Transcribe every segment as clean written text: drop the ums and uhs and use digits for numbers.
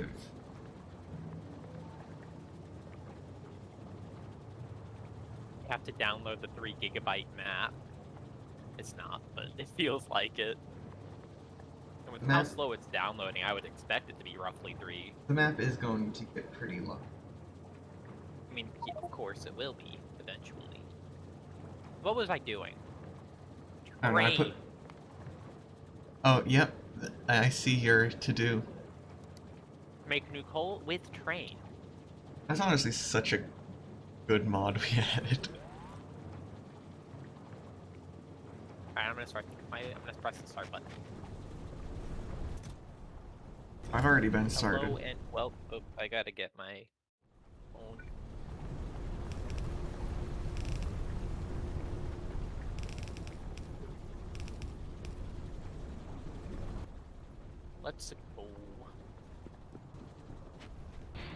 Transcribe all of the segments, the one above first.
save. You have to download the 3 GB map. It's not, but it feels like it. And with how Map, slow it's downloading, I would expect it to be roughly 3. the map is going to get pretty long. I mean, of course it will be, eventually. What was I doing? I don't know, I put... Train. Oh, yep. I see your to-do. Make new coal with train. That's honestly such a good mod we added. Alright, I'm gonna press the start button. I've already been started. Hello and well, oh, I gotta get my phone. Let's go.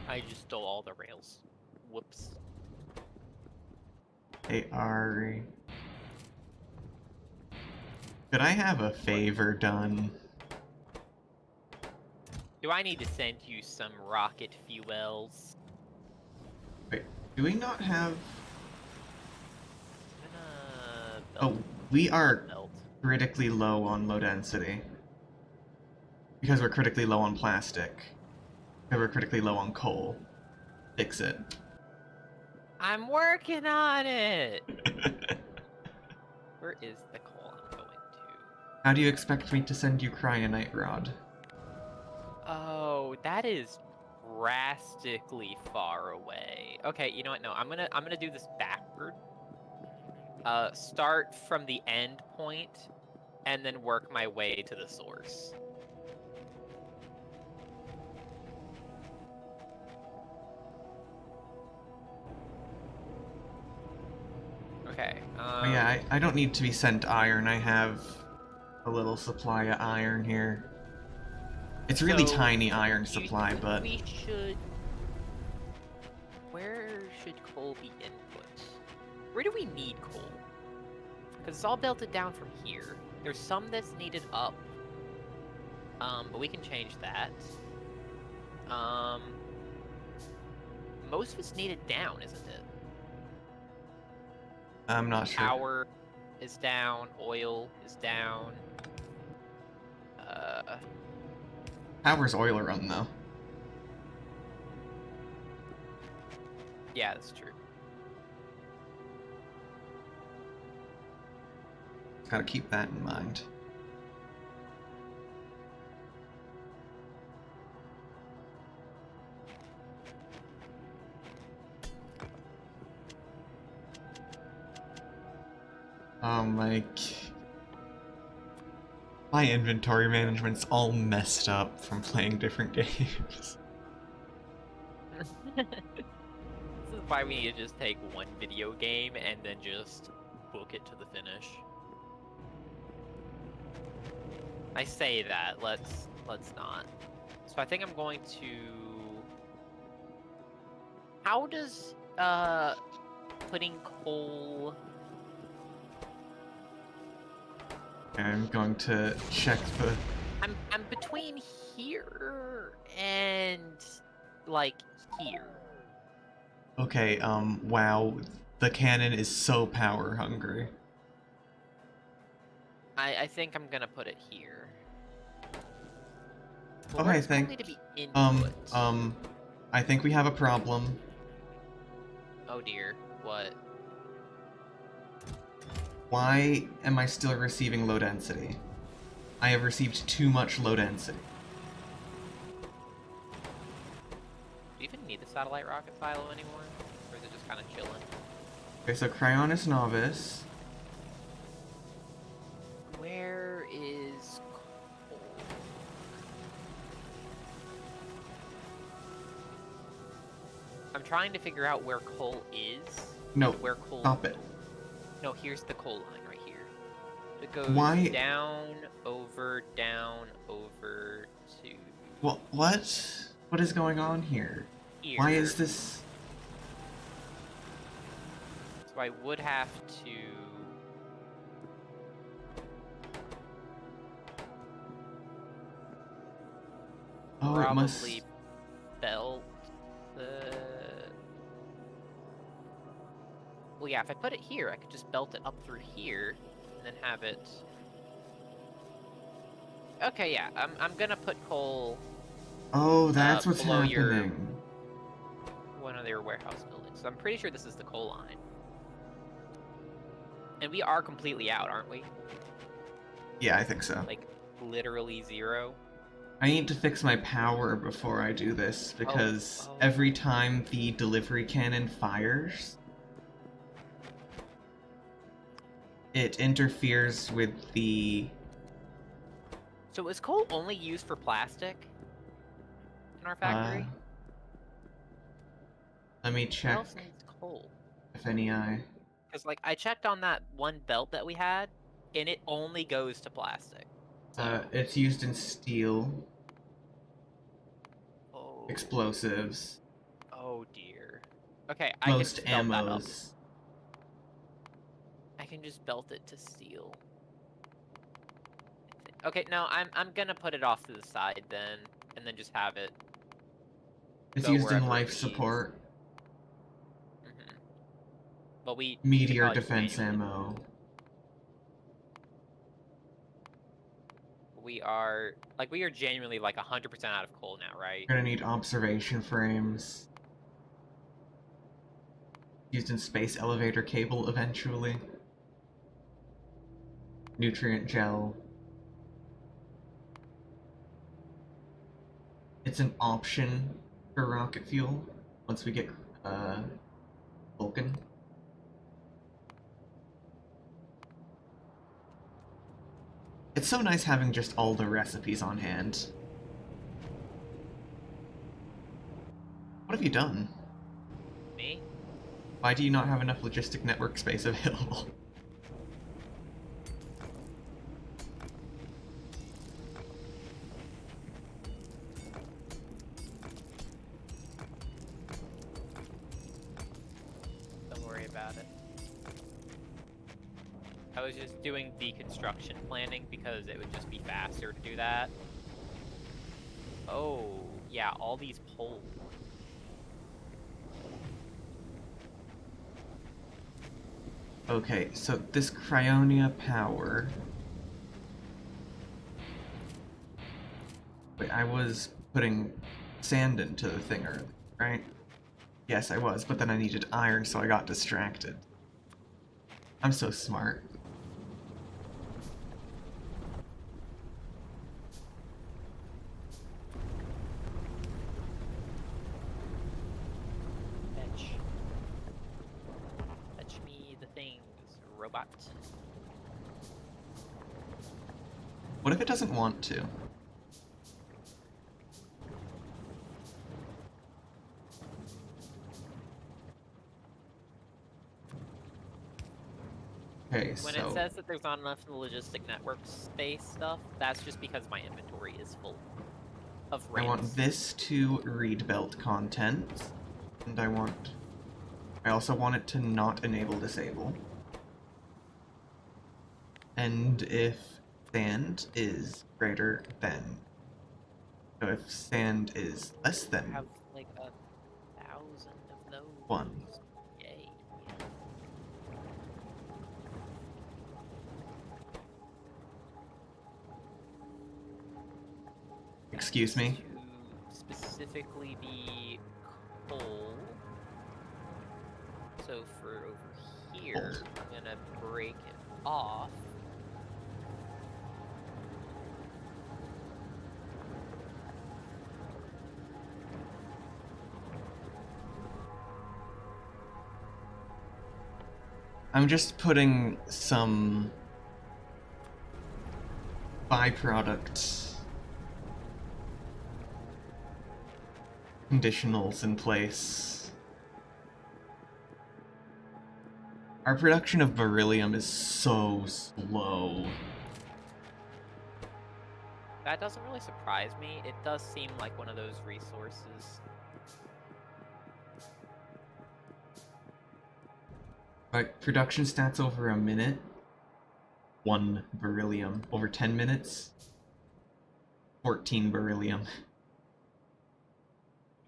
I just stole all the rails. Whoops. Hey, Ari. Could I have a favor done? Do I need to send you some rocket fuels? Wait, do we not have... Belt. Oh, we are Belt. critically low on low density. Because we're critically low on plastic. Because we're critically low on coal. Fix it. I'm working on it! Where is the coal I'm going to? How do you expect me to send you Cryonite Rod? Oh, that is drastically far away. Okay, you know what? No, I'm gonna do this backward. Start from the end point, and then work my way to the source. Okay. Oh yeah, I don't need to be sent iron. I have a little supply of iron here. It's a really So, tiny iron supply, think but... we should... Where should coal be input? Where do we need coal? Because it's all belted down from here. There's some that's needed up. But we can change that. Most of it's needed down, isn't it? I'm not sure. Power is down, oil is down. Power's oil run, though. Yeah, that's true. Gotta keep that in mind. My inventory management's all messed up from playing different games. This is why we need to just take one video game and then just book it to the finish. I say that, let's not. So I think I'm going to... How does, putting coal... I'm going to check the... I'm between here and, like, here. Okay, wow. The cannon is so power hungry. I think I'm gonna put it here. Okay, where does coal need to be input? I think we have a problem. Oh dear, what? Why am I still receiving low density? I have received too much low density. Do you even need the satellite rocket silo anymore? Or is it just kind of chilling? Okay, so Cryonis Novice. Where is coal? I'm trying to figure out where coal is. No, Where coal... stop it. No, here's the coal line right here. It goes Why- down, over to Well, what? What is going on here? here. Why is this... So I would have to... Oh, it must... probably belt the... Well, yeah, if I put it here, I could just belt it up through here, and then have it... Okay, yeah, I'm gonna put coal Oh, that's what's below happening. one of their warehouse buildings. So I'm pretty sure this is the coal line. And we are completely out, aren't we? Yeah, I think so. Like, literally 0. I need to fix my power before I do this, because oh. every time the delivery cannon fires, it interferes with the... So is coal only used for plastic in our factory? Let me What check else needs coal? if any I... Because, like, I checked on that one belt that we had, and it only goes to plastic. So... it's used in steel, oh. explosives, Oh, dear. Okay, I can most just belt that up. ammos. I can just belt it to steel. Okay, no, I'm gonna put it off to the side then, and then just have it. It's go used in wherever it life needs. support. But we Meteor could probably defense manually- ammo. We are genuinely like 100% out of coal now, right? We're gonna need observation frames. Used in space elevator cable eventually. Nutrient gel. It's an option for rocket fuel once we get Vulcan. It's so nice having just all the recipes on hand. What have you done? Me? Why do you not have enough logistic network space available? Don't worry about it. I was just doing deconstruction planning because it would just be faster to do that. Oh, yeah, all these poles. Okay, so this Cryonia power... Wait, I was putting sand into the thing earlier, right? Yes, I was, but then I needed iron, so I got distracted. I'm so smart. Fetch me the things, robot. What if it doesn't want to? Okay, When so... it says that there's not enough in the logistic network space stuff, that's just because my inventory is full of I ramps. want this to read belt content, and I also want it to not enable disable. And if sand is greater than... So if sand is less I than have like 1,000 of those. 1. Yay. Excuse me? To specifically be coal. So for over here, I'm gonna break it off. I'm just putting some byproduct conditionals in place. Our production of beryllium is so slow. That doesn't really surprise me. It does seem like one of those resources. Like, production stats over a minute, 1 beryllium. Over 10 minutes, 14 beryllium.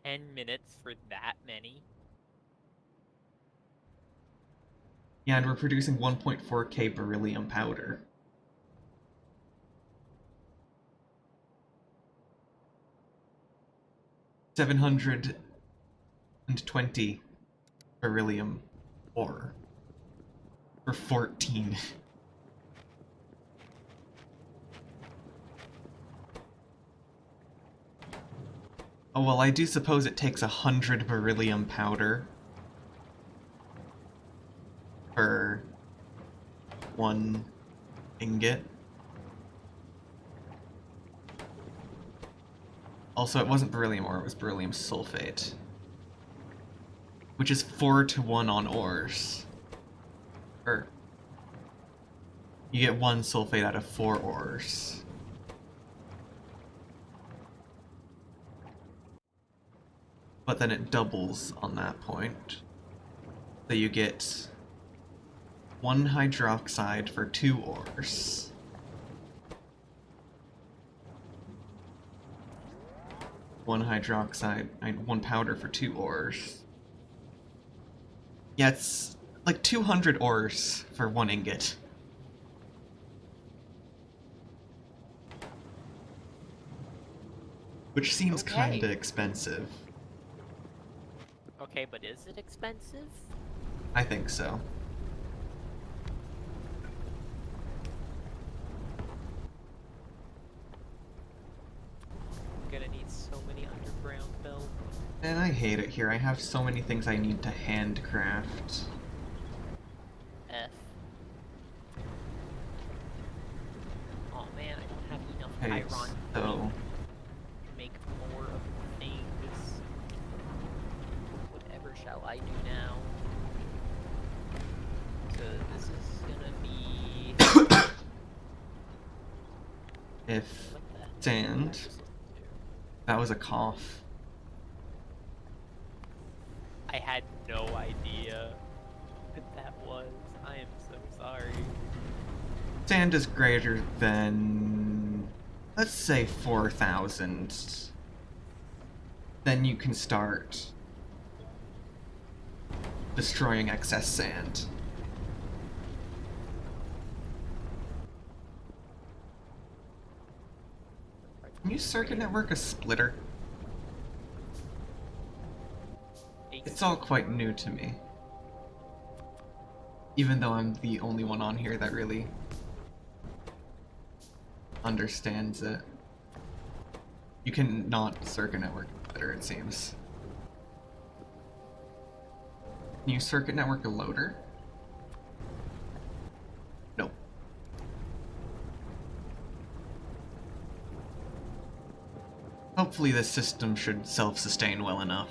10 minutes for that many? Yeah, and we're producing 1.4k beryllium powder. $720 beryllium ore for 14. Oh well, I do suppose it takes 100 beryllium powder for 1 ingot. Also, it wasn't beryllium ore, it was beryllium sulfate. Which is 4-to-1 on ores. Or, you get 1 sulfate out of 4 ores. But then it doubles on that point. So you get 1 hydroxide for 2 ores. One hydroxide, 1 powder for 2 ores. Yeah, it's like 200 ores for 1 ingot. Which seems Okay. kinda expensive. Okay, but is it expensive? I think so. I'm gonna need so many underground belts. And I hate it here. I have so many things I need to handcraft. F. Oh man, I don't have enough Okay, iron so to make more of the things. Whatever shall I do now? So this is gonna be... if What the heck did I sand, just listen to? that was a cough. I had no idea what that was. I am so sorry. Sand is greater than, let's say 4,000. Then you can start destroying excess sand. Can you circuit network a splitter? It's all quite new to me. Even though I'm the only one on here that really understands it. You can not circuit network a splitter, it seems. Can you circuit network a loader? Nope. Hopefully this system should self-sustain well enough.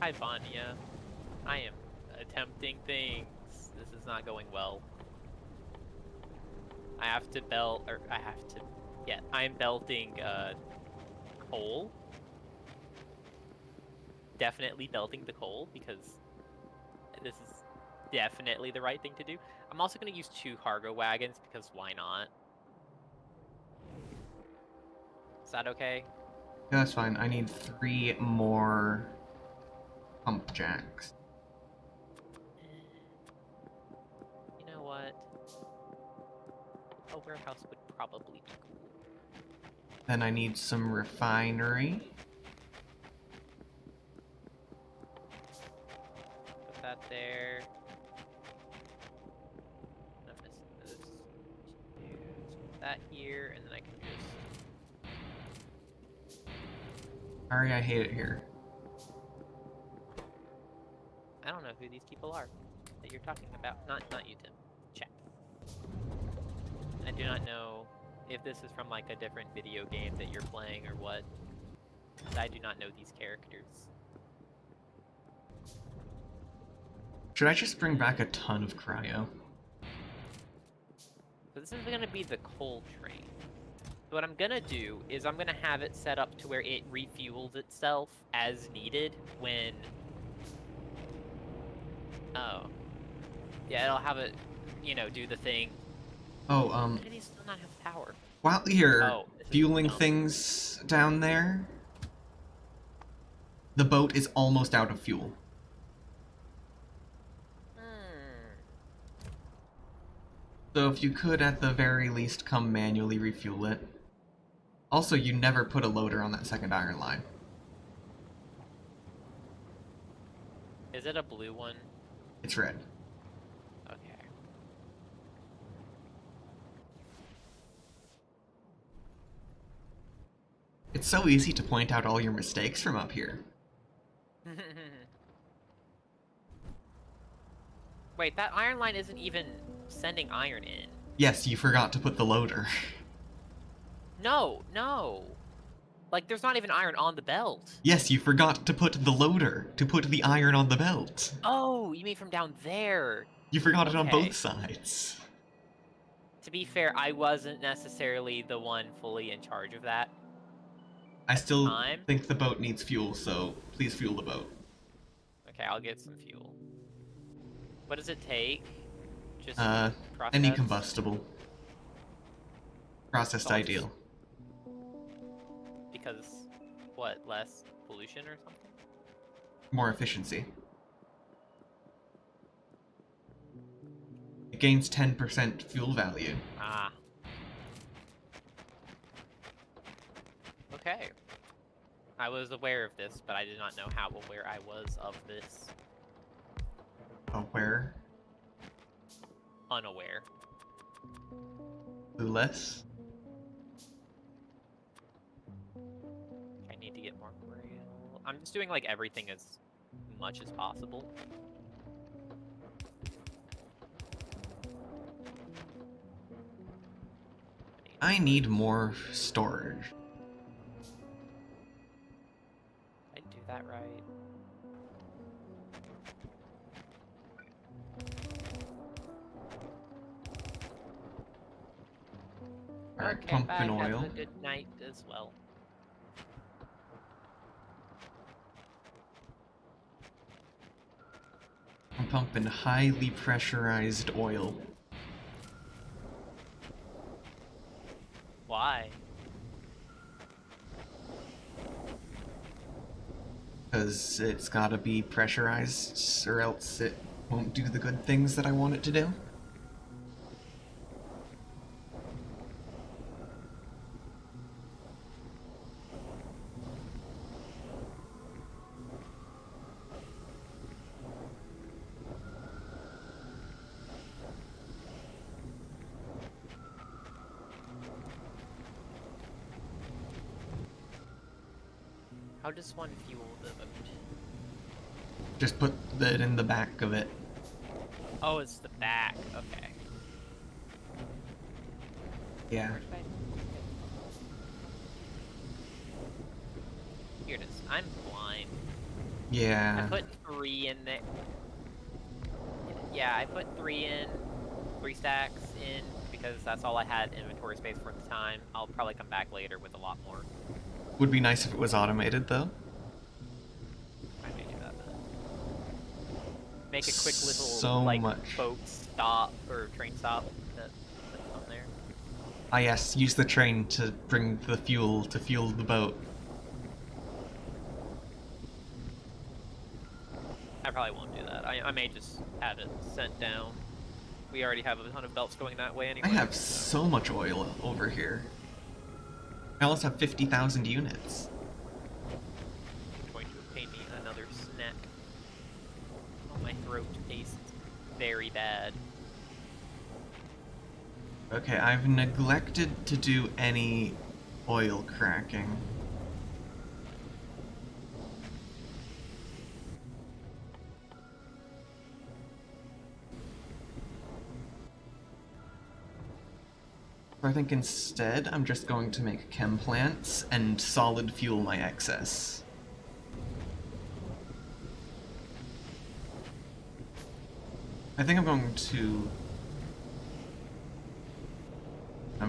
Hi, Vanya. I am attempting things. This is not going well. I have to yeah, I'm belting, coal. Definitely belting the coal, because this is definitely the right thing to do. I'm also going to use 2 cargo wagons, because why not? Is that okay? Yeah, that's fine. I need 3 more pump jacks. You know what? A warehouse would probably be cool. Then I need some refinery. Put that there. I'm missing this. Put that here, and then I can just... Sorry, I hate it here. I don't know who these people are that you're talking about. Not you, Tim. Check. I do not know if this is from like a different video game that you're playing or what. I do not know these characters. Should I just bring back a ton of cryo? So this is gonna be the coal train. So what I'm gonna do is I'm gonna have it set up to where it refuels itself as needed when... Oh. Yeah, it'll have it, you know, do the thing. Oh, Why did he still not have power? while you're Oh, this is fueling dumb. things down there, The boat is almost out of fuel. So if you could, at the very least, come manually refuel it. Also, you never put a loader on that second iron line. Is it a blue one? It's red. Okay. It's so easy to point out all your mistakes from up here. Wait, that iron line isn't even sending iron in. Yes, you forgot to put the loader. No, no. Like, there's not even iron on the belt. Yes, you forgot to put the loader, to put the iron on the belt. Oh, you mean from down there? You forgot it on Okay. both sides. To be fair, I wasn't necessarily the one fully in charge of that. I still Time? think the boat needs fuel, so please fuel the boat. Okay, I'll get some fuel. What does it take? Just Any process? combustible. Processed Oh, ideal. Because, what, less pollution or something? More efficiency. It gains 10% fuel value. Ah. Okay. I was aware of this, but I did not know how aware I was of this. Aware? Unaware. Clueless? I need to get more rail. I'm just doing like everything as much as possible. I need more storage. I do that right. Alright, Okay, pumping bye. oil. Have a good night as well. I'm pumping highly pressurized oil. Why? Because it's gotta be pressurized, or else it won't do the good things that I want it to do. How does one fuel the boat? Just put it in the back of it. Oh, it's the back. Okay. Yeah. Where did I... Here it is. I'm blind. I Yeah. put 3 in there. Yeah, I put 3 in. 3 stacks in because that's all I had inventory space for at the time. I'll probably come back later with a lot more. Would be nice if it was automated, though. I may do that then. Make a quick little So like much. boat stop or train stop that's on there. Ah yes, use the train to bring the fuel to fuel the boat. I probably won't do that. I may just have it sent down. We already have a ton of belts going that way anyway. I have so much oil over here. I also have 50,000 units. It's going to pay me another snack. Oh, my throat tastes very bad. Okay, I've neglected to do any oil cracking. So I think instead I'm just going to make chem plants and solid fuel my excess. I think I'm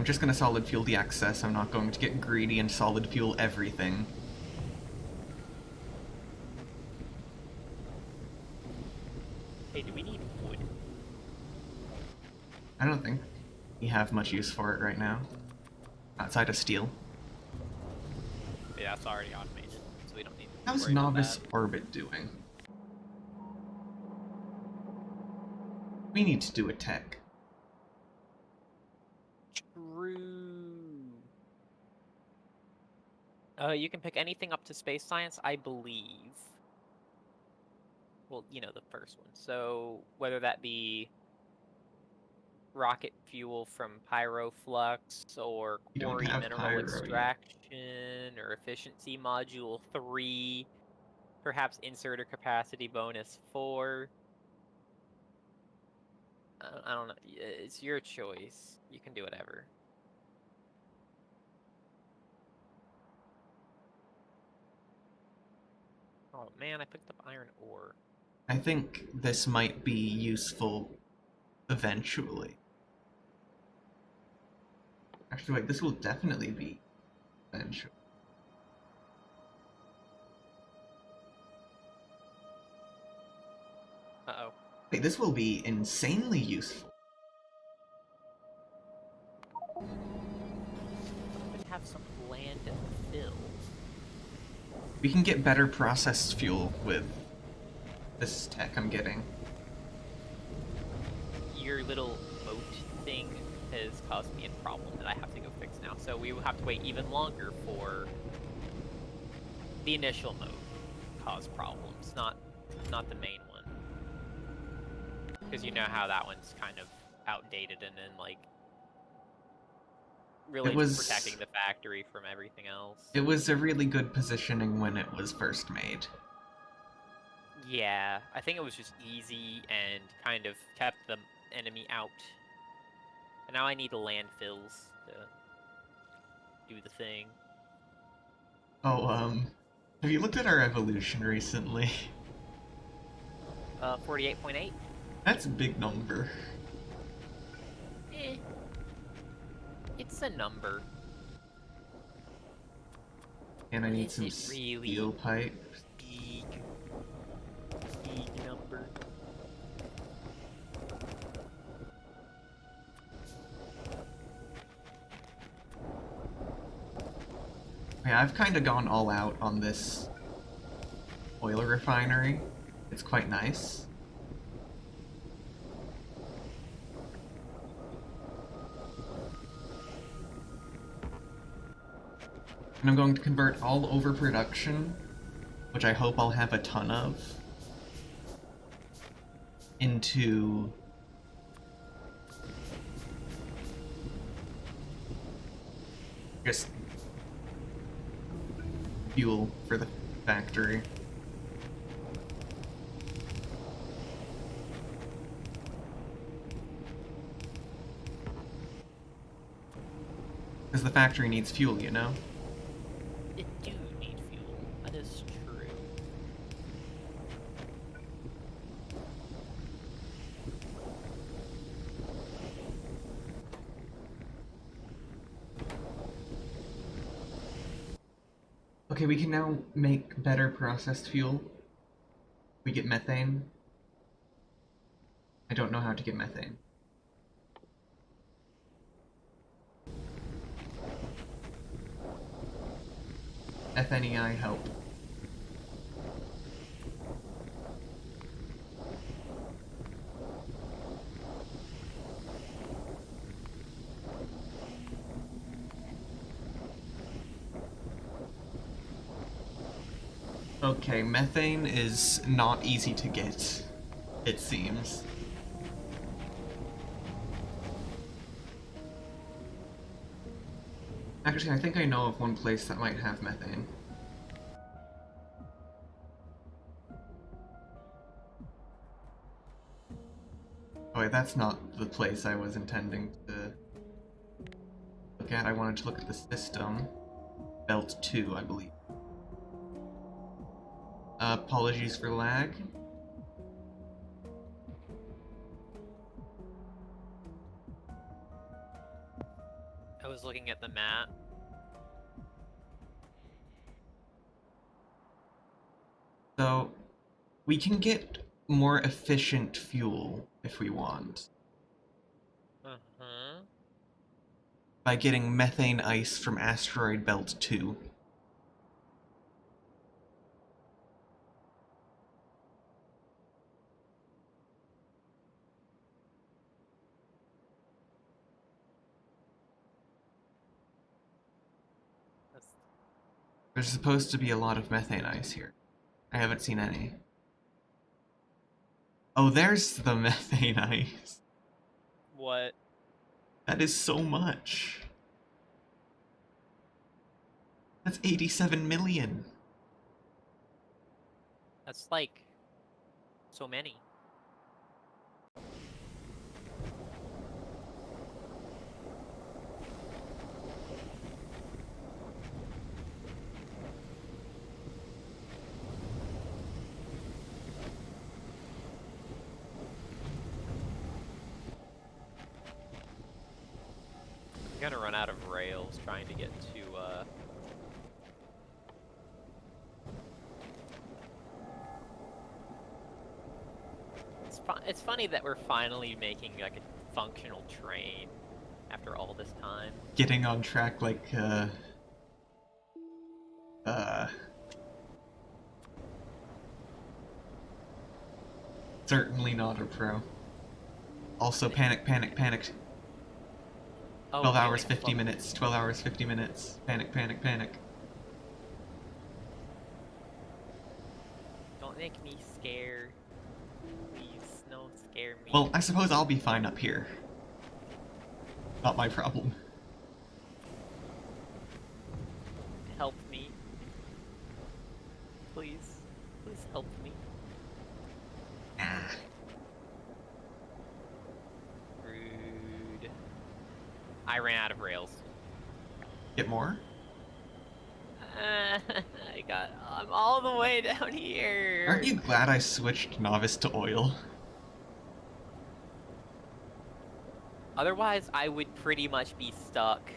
just gonna solid fuel the excess. I'm not going to get greedy and solid fuel everything. Hey, do we need wood? I don't think we have much use for it right now. Outside of steel. Yeah, it's already automated, so we don't need How's worry about Novice that. Orbit doing? We need to do a tech. True. You can pick anything up to space science, I believe. Well, you know, the first one. So whether that be rocket fuel from pyroflux or We don't quarry have mineral Pyro yet. extraction or efficiency module 3, perhaps inserter capacity bonus 4. I don't know. It's your choice. You can do whatever. Oh man, I picked up iron ore. I think this might be useful eventually. Actually, wait, this will definitely be eventually. Uh-oh. Wait, this will be insanely useful. Even have some land to fill. We can get better processed fuel with this tech I'm getting. Your little moat thing has caused me a problem that I have to go fix now. So we will have to wait even longer for the initial moat cause problems, not the main one. Because you know how that one's kind of outdated and then like really just protecting the factory from everything else. It was a really good positioning when it was first made. Yeah, I think it was just easy and kind of kept the enemy out. And now I need landfills to do the thing. Oh, have you looked at our evolution recently? 48.8? That's a big number. Eh, it's a number. And I need Is some it really steel pipe. big number? Yeah, I've kind of gone all out on this oil refinery. It's quite nice. And I'm going to convert all overproduction, which I hope I'll have a ton of, into just fuel for the factory. Because the factory needs fuel, you know? It do need fuel. That is true. Okay, we can now make better processed fuel. We get methane. I don't know how to get methane. FNEI help. Okay, methane is not easy to get, it seems. Actually, I think I know of one place that might have methane. Oh wait, that's not the place I was intending to look at. I wanted to look at the system. Belt 2, I believe. Apologies for lag. I was looking at the map. So, we can get more efficient fuel if we want Uh-huh. by getting methane ice from Asteroid Belt 2. There's supposed to be a lot of methane ice here. I haven't seen any. Oh, there's the methane ice. What? That is so much. That's 87 million. That's like so many. I'm gonna run out of rails trying to get to It's funny that we're finally making like a functional train after all this time. Getting on track like, certainly not a pro. Also, panic, panic, panic. Oh, 12 we hours, only 50 minutes. 12 hours, 50 minutes. Panic, panic, panic. Don't make me scared. Please, no, scare me. Well, I suppose I'll be fine up here. Not my problem. Help me. Please. Please help me. Ah. Rude. I ran out of rails. Get more? I'm all the way down here. Aren't you glad I switched novice to oil? Otherwise, I would pretty much be stuck.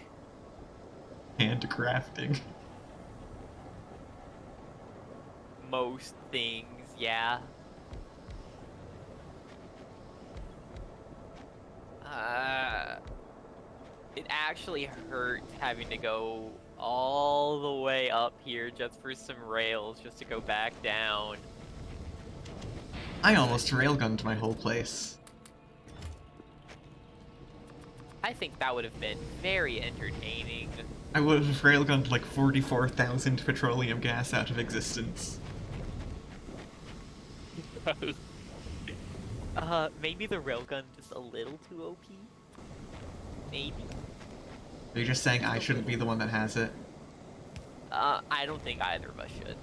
Handcrafting. Most things, yeah. It actually hurt having to go all the way up here just for some rails, just to go back down. I almost railgunned my whole place. I think that would have been very entertaining. I would have railgunned like 44,000 petroleum gas out of existence. Maybe the railgun is a little too OP? Maybe? Are you just saying I shouldn't be the one that has it? I don't think either of us should.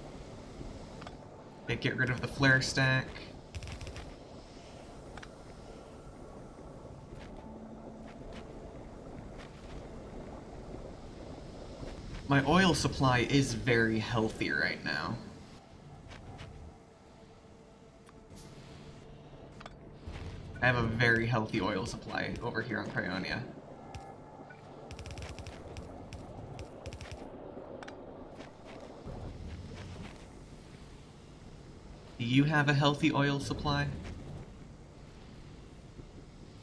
Okay, get rid of the flare stack. My oil supply is very healthy right now. I have a very healthy oil supply over here on Cryonia. Do you have a healthy oil supply?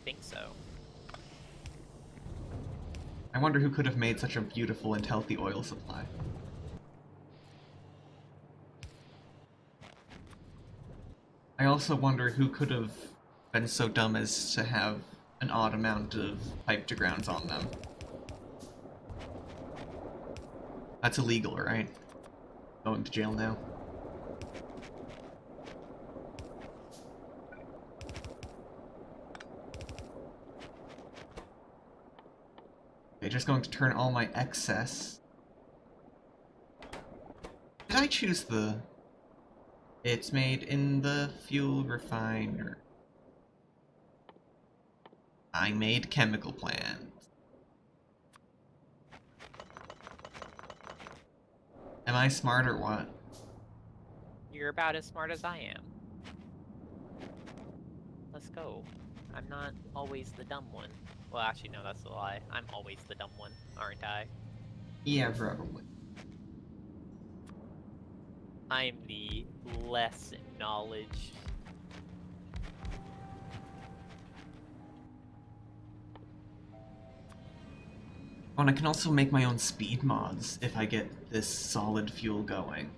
Think so. I wonder who could have made such a beautiful and healthy oil supply. I also wonder who could have been so dumb as to have an odd amount of pipe to grounds on them. That's illegal, right? Going to jail now. Okay, just going to turn all my excess. Did I choose the... It's made in the fuel refiner. I made chemical plants. Am I smart or what? You're about as smart as I am. Let's go. I'm not always the dumb one. Well, actually, no, that's a lie. I'm always the dumb one, aren't I? Yeah, probably. I'm the less knowledge. Oh, and I can also make my own speed mods if I get this solid fuel going.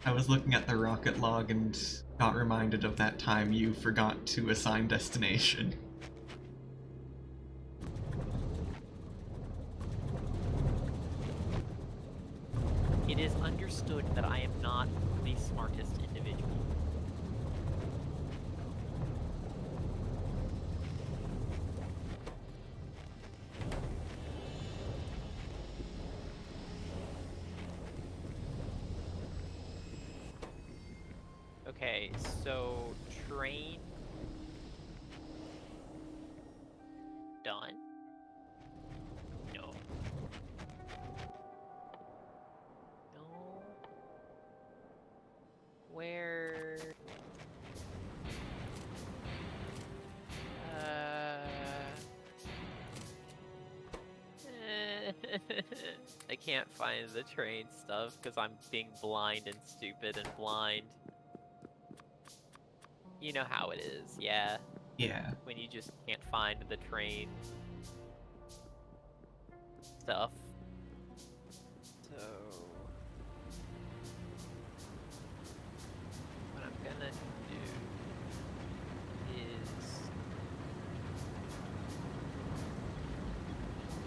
I was looking at the rocket log and got reminded of that time you forgot to assign destination. It is understood that I am not the smartest individual. Okay, so train done? No. No. Where? I can't find the train stuff because I'm being blind and stupid and blind. You know how it is, yeah. Yeah. When you just can't find the train stuff. So what I'm gonna do is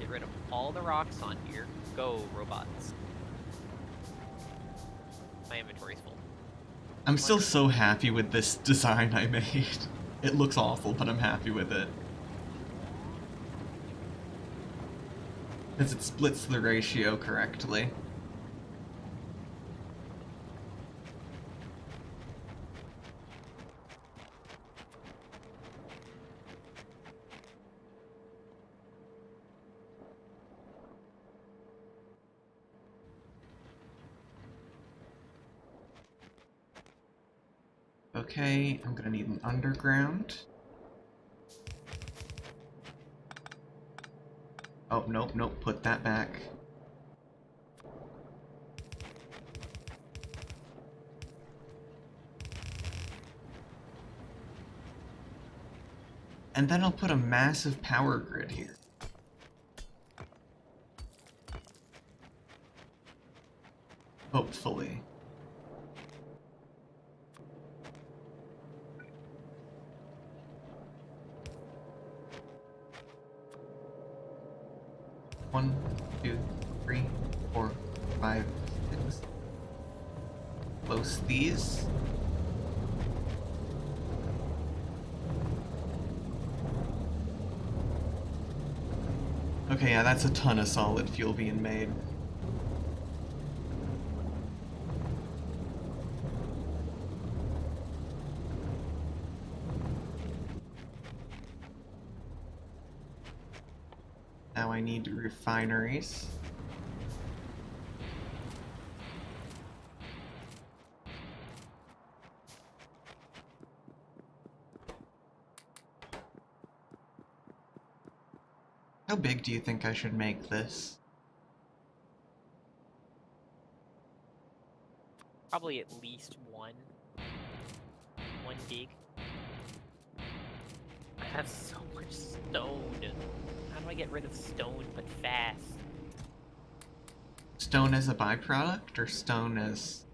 get rid of all the rocks on here. Go, robots. My inventory's full. I'm still so happy with this design I made. It looks awful, but I'm happy with it. Because it splits the ratio correctly. Okay, I'm gonna need an underground. Oh, nope, nope, put that back. And then I'll put a massive power grid here. Hopefully. One, two, three, 4, 5, 6. Close these. Okay, yeah, that's a ton of solid fuel being made. Now I need refineries. How big do you think I should make this? Probably at least one. One gig. I have so much stone. How do I get rid of stone but fast? Stone as a byproduct or stone as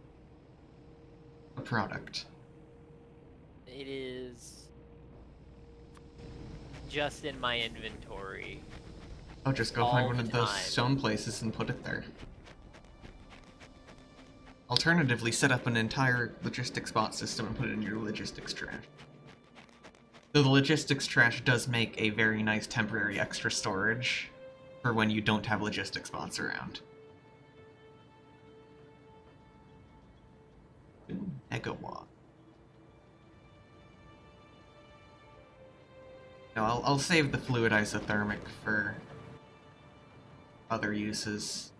a product? It is just in my inventory. Oh, just go All find one the of those time. stone places and put it there. Alternatively, set up an entire logistics bot system and put it in your logistics trash. Though the logistics trash does make a very nice temporary extra storage for when you don't have logistics bots around. Megawatt. No, I'll save the fluid isothermic for other uses.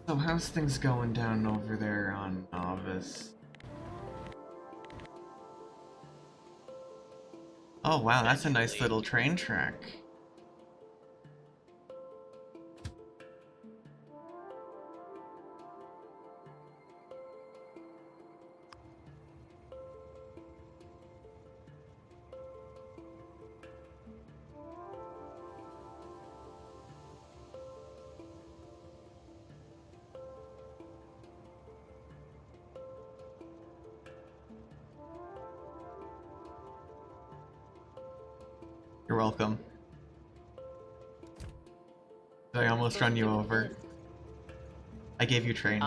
So how's things going down over there on Novice? Oh wow, that's a nice Essentially. little train track. You're welcome. Did I almost run you over? I gave you train.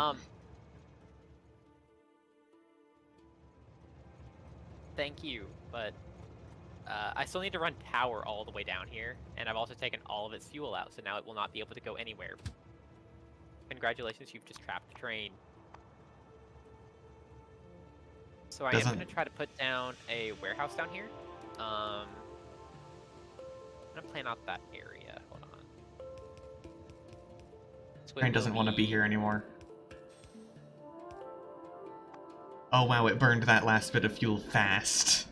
Thank you, but I still need to run power all the way down here, and I've also taken all of its fuel out, so now it will not be able to go anywhere. Congratulations, you've just trapped the train. So I am going to try to put down a warehouse down here. I'm going to plan out that area. Hold on. So Train doesn't want to be here anymore. Oh wow, it burned that last bit of fuel fast.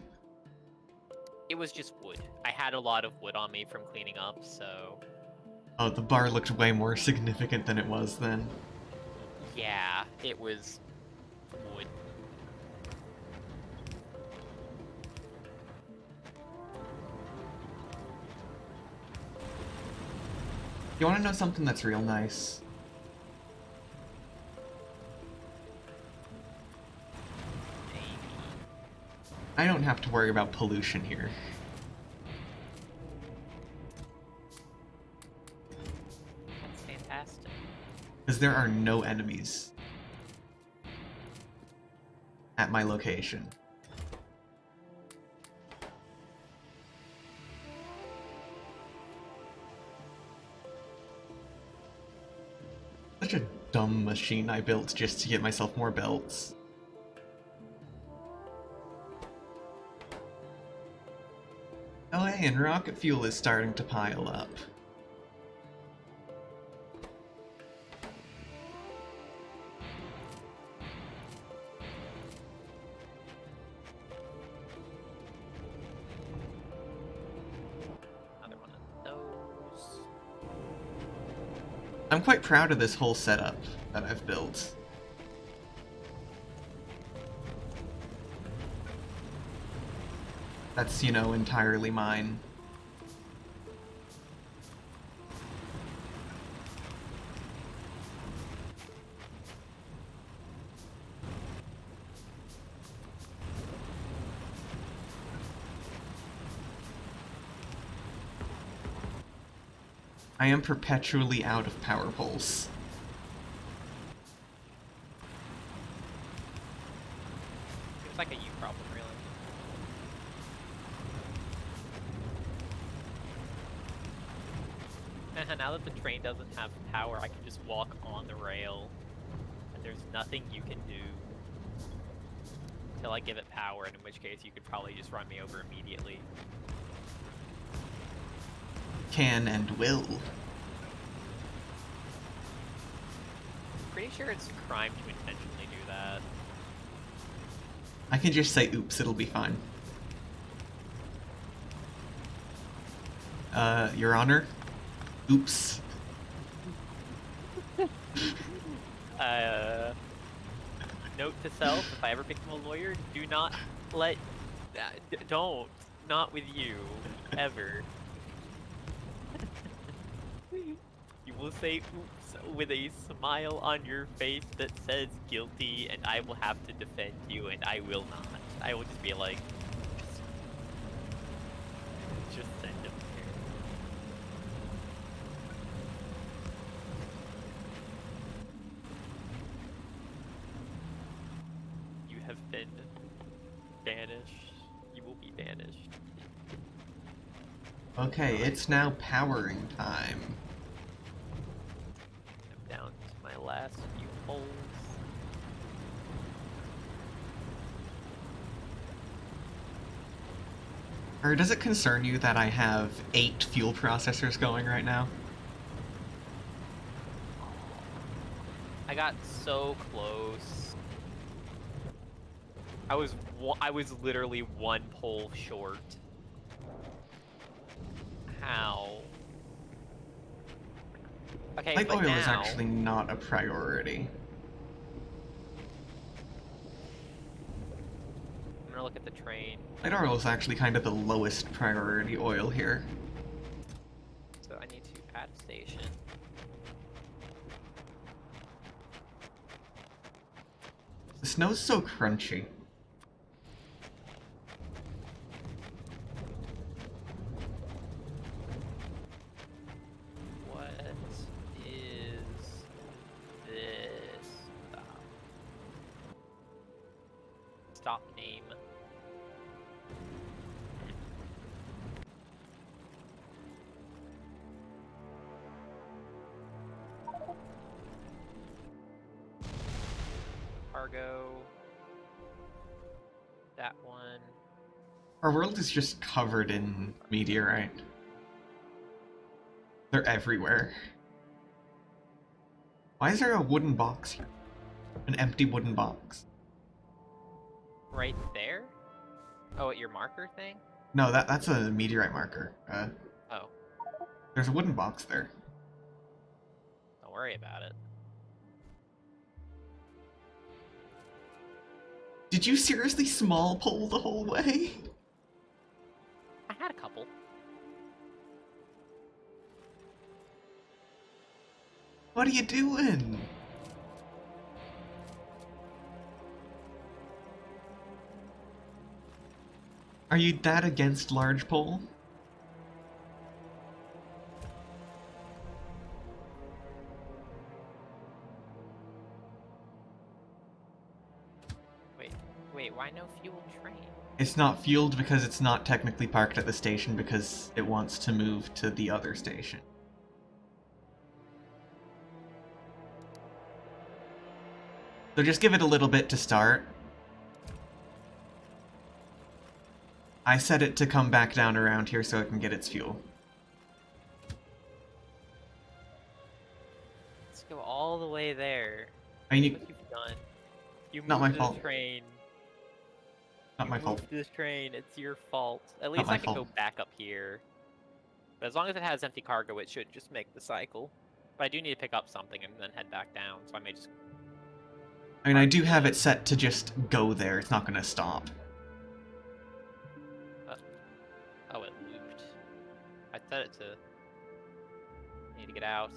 It was just wood. I had a lot of wood on me from cleaning up, so... Oh, the bar looked way more significant than it was then. Yeah, it was wood. You want to know something that's real nice? I don't have to worry about pollution here. That's fantastic. Because there are no enemies at my location. Such a dumb machine I built just to get myself more belts. Oh hey, and rocket fuel is starting to pile up. Another one of those. I'm quite proud of this whole setup that I've built. That's, you know, entirely mine. I am perpetually out of power poles. Seems like a you problem, really. Now that the train doesn't have power, I can just walk on the rail, and there's nothing you can do until I give it power, and in which case you could probably just run me over immediately. Can and will. Pretty sure it's a crime to intentionally do that. I can just say oops, it'll be fine. Your Honor? Oops. Note to self, if I ever become a lawyer, do not let... don't. Not with you. Ever. You will say oops with a smile on your face that says guilty, and I will have to defend you, and I will not. I will just be like... Just send him here. You have been banished. You will be banished. Okay, it's now powering time. I'm down to my last few poles. Or does it concern you that I have 8 fuel processors going right now? I got so close. I was literally one pole short. how. Okay, Light but oil now, is actually not a priority. I'm gonna look at the train. Light oil is actually kind of the lowest priority oil here. So I need to add a station. The snow's so crunchy. What is this? Stop name. Cargo. That one. Our world is just covered in meteorite. They're everywhere. Why is there a wooden box here? An empty wooden box. Right there? Oh, at your marker thing? No, that's a meteorite marker. Oh, There's a wooden box there. don't worry about it. Did you seriously small pull the whole way? I had a couple. What are you doing? Are you that against large pole? Wait, why no fuel train? It's not fueled because it's not technically parked at the station because it wants to move to the other station. So just give it a little bit to start. I set it to come back down around here so it can get its fuel. Let's go all the way there. I mean, What you've done. You Not my moved fault. this train. not my fault. Moved this train. It's your fault. At least my I can fault. go back up here. But as long as it has empty cargo, it should just make the cycle. But I do need to pick up something and then head back down, so I may just... I mean, I do have it set to just go there. It's not going to stop. Oh, it looped. I set it to... I need to get out.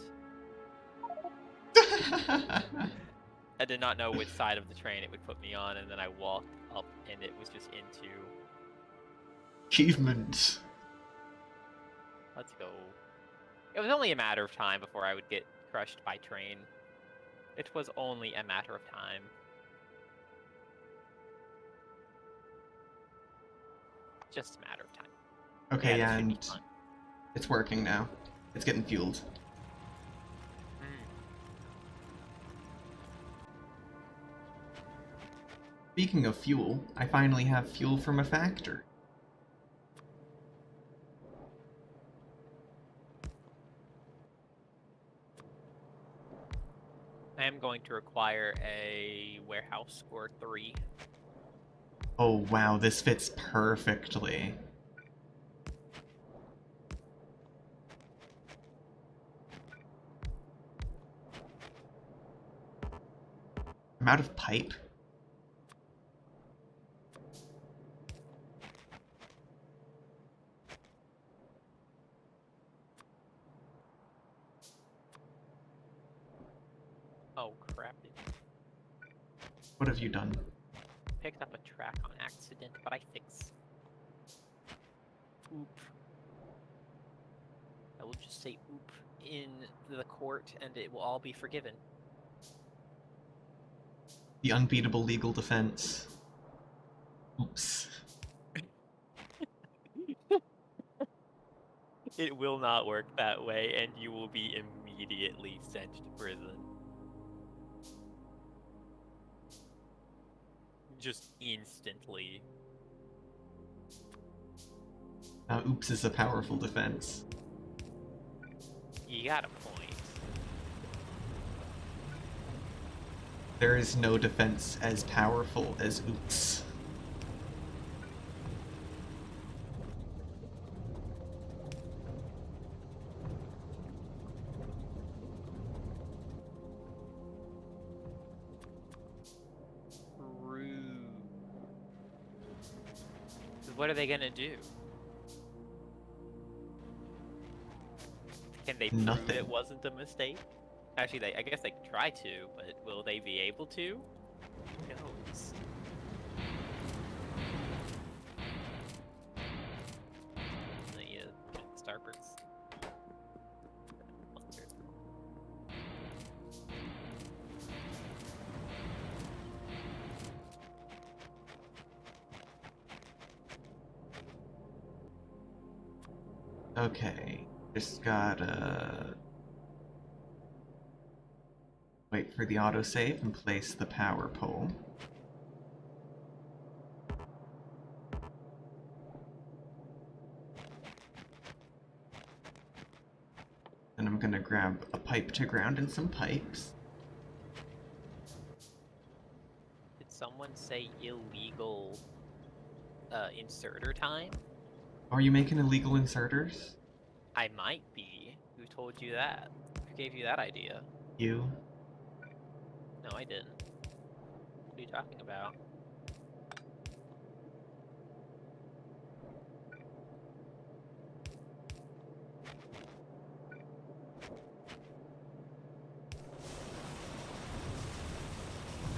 I did not know which side of the train it would put me on, and then I walked up, and it was just into... Achievement. Let's go. It was only a matter of time before I would get crushed by train. It was only a matter of time. Just a matter of time. Okay, this should be and fun. it's working now. It's getting fueled. Speaking of fuel, I finally have fuel from a factory. I am going to require a warehouse or 3. Oh wow, this fits perfectly. I'm out of pipe. Oh crap, it What have you done? picked up a track on accident, but I fix. Oop. I will just say oop in the court and it will all be forgiven. The unbeatable legal defense. Oops. It will not work that way, and you will be immediately sent to prison. Just instantly. Now, oops is a powerful defense. You got a point. There is no defense as powerful as oops. what are they gonna do? Can they prove Nothing. it wasn't a mistake? Actually, I guess they can try to, but will they be able to? Who knows? The starboards. Okay, just gotta wait for the autosave and place the power pole. Then I'm gonna grab a pipe to ground and some pipes. Did someone say illegal inserter time? Are you making illegal inserters? I might be. Who told you that? Who gave you that idea? You? No, I didn't. What are you talking about?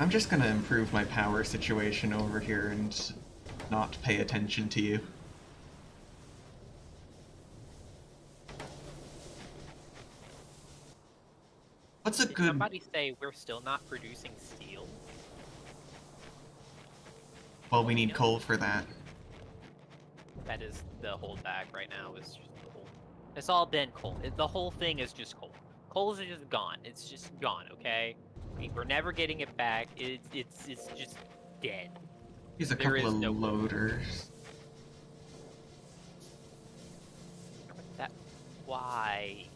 I'm just gonna improve my power situation over here and not pay attention to you. What's a Did good... somebody say we're still not producing steel? Well, we need coal for that. That is the holdback right now. Is just the whole. It's all been coal. The whole thing is just coal. Coals are just gone. It's just gone. Okay. I mean, we're never getting it back. It's just dead. Here's a There couple is of no- loaders. That. Why?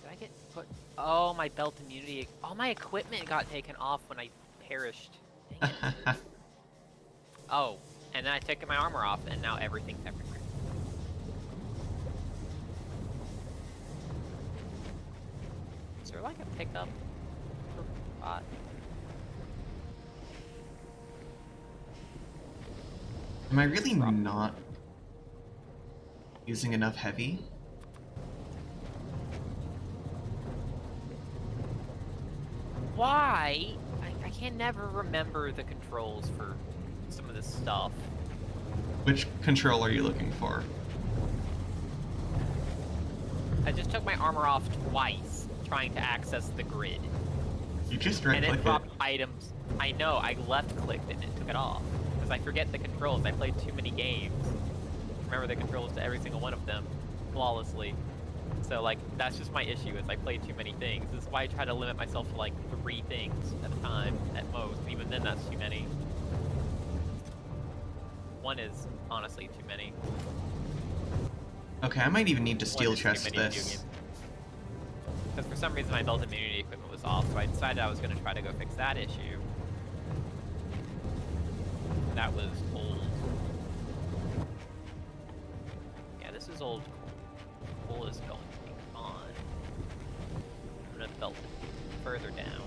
Did I get put? Oh, my belt immunity. All my equipment got taken off when I perished. Dang it. Oh, and then I took my armor off, and now everything's everywhere. Is there like a pickup spot? Am I really not using enough heavy? Why? I can never remember the controls for some of this stuff. Which control are you looking for? I just took my armor off twice trying to access the grid. You just And it right-click it. dropped items. I know, I left-clicked it and it took it off. Because I forget the controls. I played too many games. Remember the controls to every single one of them flawlessly. So, like, that's just my issue, is I play too many things. This is why I try to limit myself to, like, 3 things at a time, at most. And even then, that's too many. 1 is, honestly, too many. Okay, I might even need to 1 steel is too chest many video this. games. Because for some reason my belt immunity equipment was off, so I decided I was going to try to go fix that issue. That was old. Yeah, this is old coal. Coal is going to be gone. I'm going to belt it further down.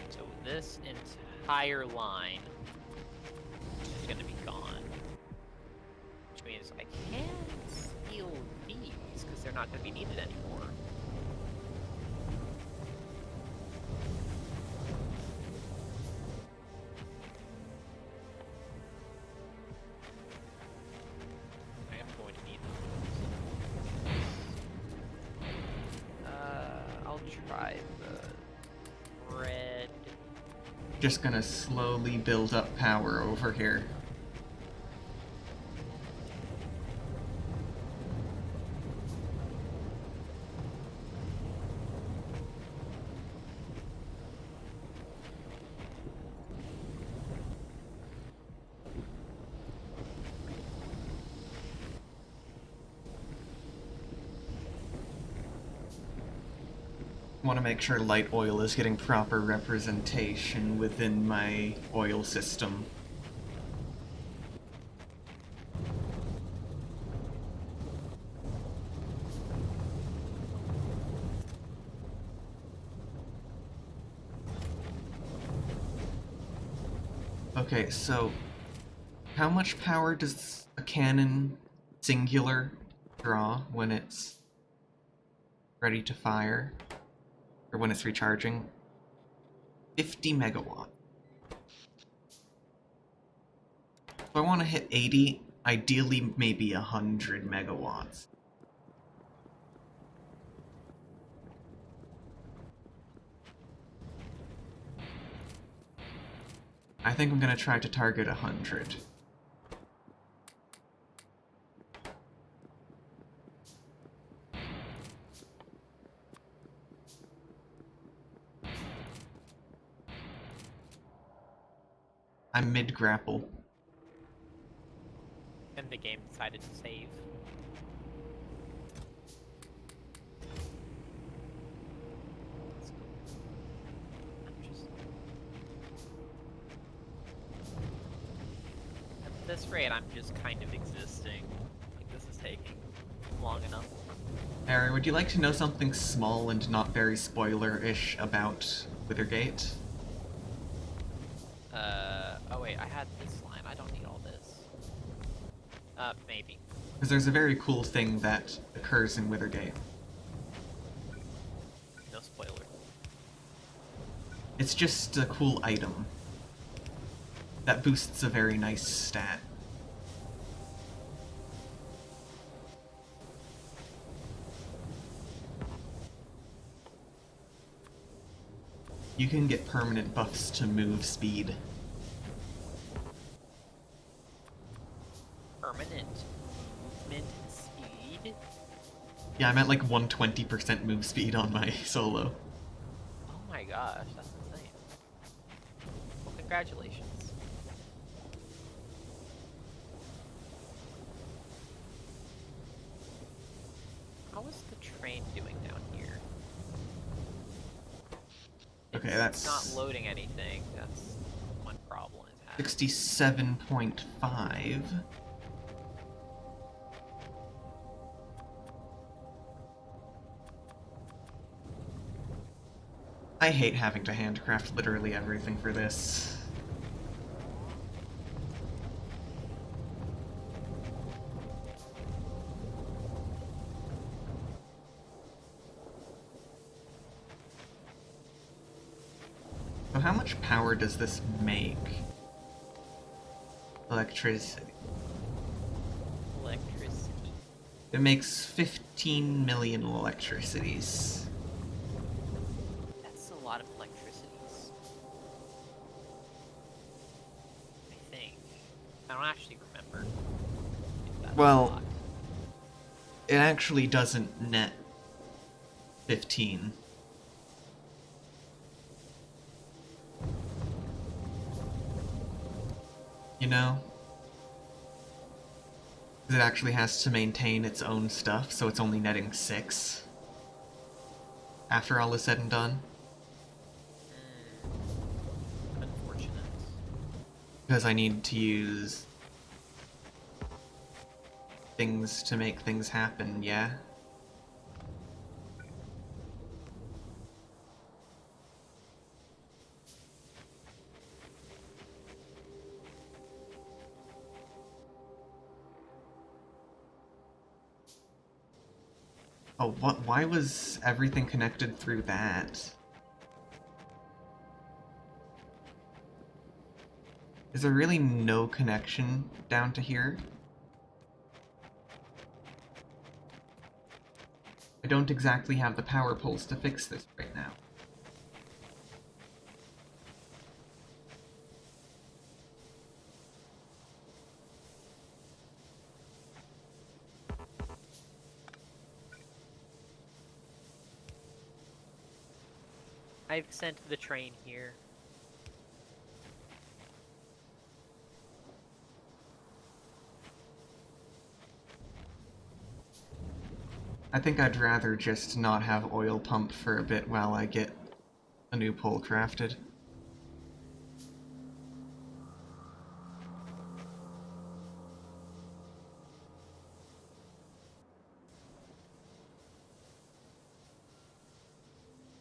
So this entire line is going to be gone. Which means I can steal these, because they're not going to be needed anymore. I am going to need those. I'll try the red. Just gonna slowly build up power over here. Want to make sure light oil is getting proper representation within my oil system. Okay, so How much power does a cannon singular draw when it's ready to fire? Or when it's recharging? 50 megawatt. So I want to hit 80, ideally maybe 100 megawatts. I think I'm going to try to target 100. I'm mid-grapple. And the game decided to save. I'm just... At this rate, I'm just kind of existing. Like, this is taking long enough. Harry, would you like to know something small and not very spoiler-ish about Withergate? Oh wait, I had this line. I don't need all this. Maybe. Because there's a very cool thing that occurs in Withergate. No spoiler. It's just a cool item that boosts a very nice stat. You can get permanent buffs to move speed. Permanent movement speed? Yeah, I'm at like 120% move speed on my solo. Oh my gosh, that's insane. Well, congratulations. How is the train doing down here? Okay, It's that's not loading anything. That's one problem it's having. 67.5. I hate having to handcraft literally everything for this. So how much power does this make? Electricity. Electricity. It makes 15 million electricities. That's a lot of electricities. I think. I don't actually remember. If that's Well, a lot. it actually doesn't net 15. You know? 'Cause it actually has to maintain its own stuff, so it's only netting 6. After all is said and done. Unfortunate. Because I need to use things to make things happen, yeah? Oh, what? Why was everything connected through that? Is there really no connection down to here? I don't exactly have the power poles to fix this right now. I've sent the train here. I think I'd rather just not have oil pump for a bit while I get a new pole crafted.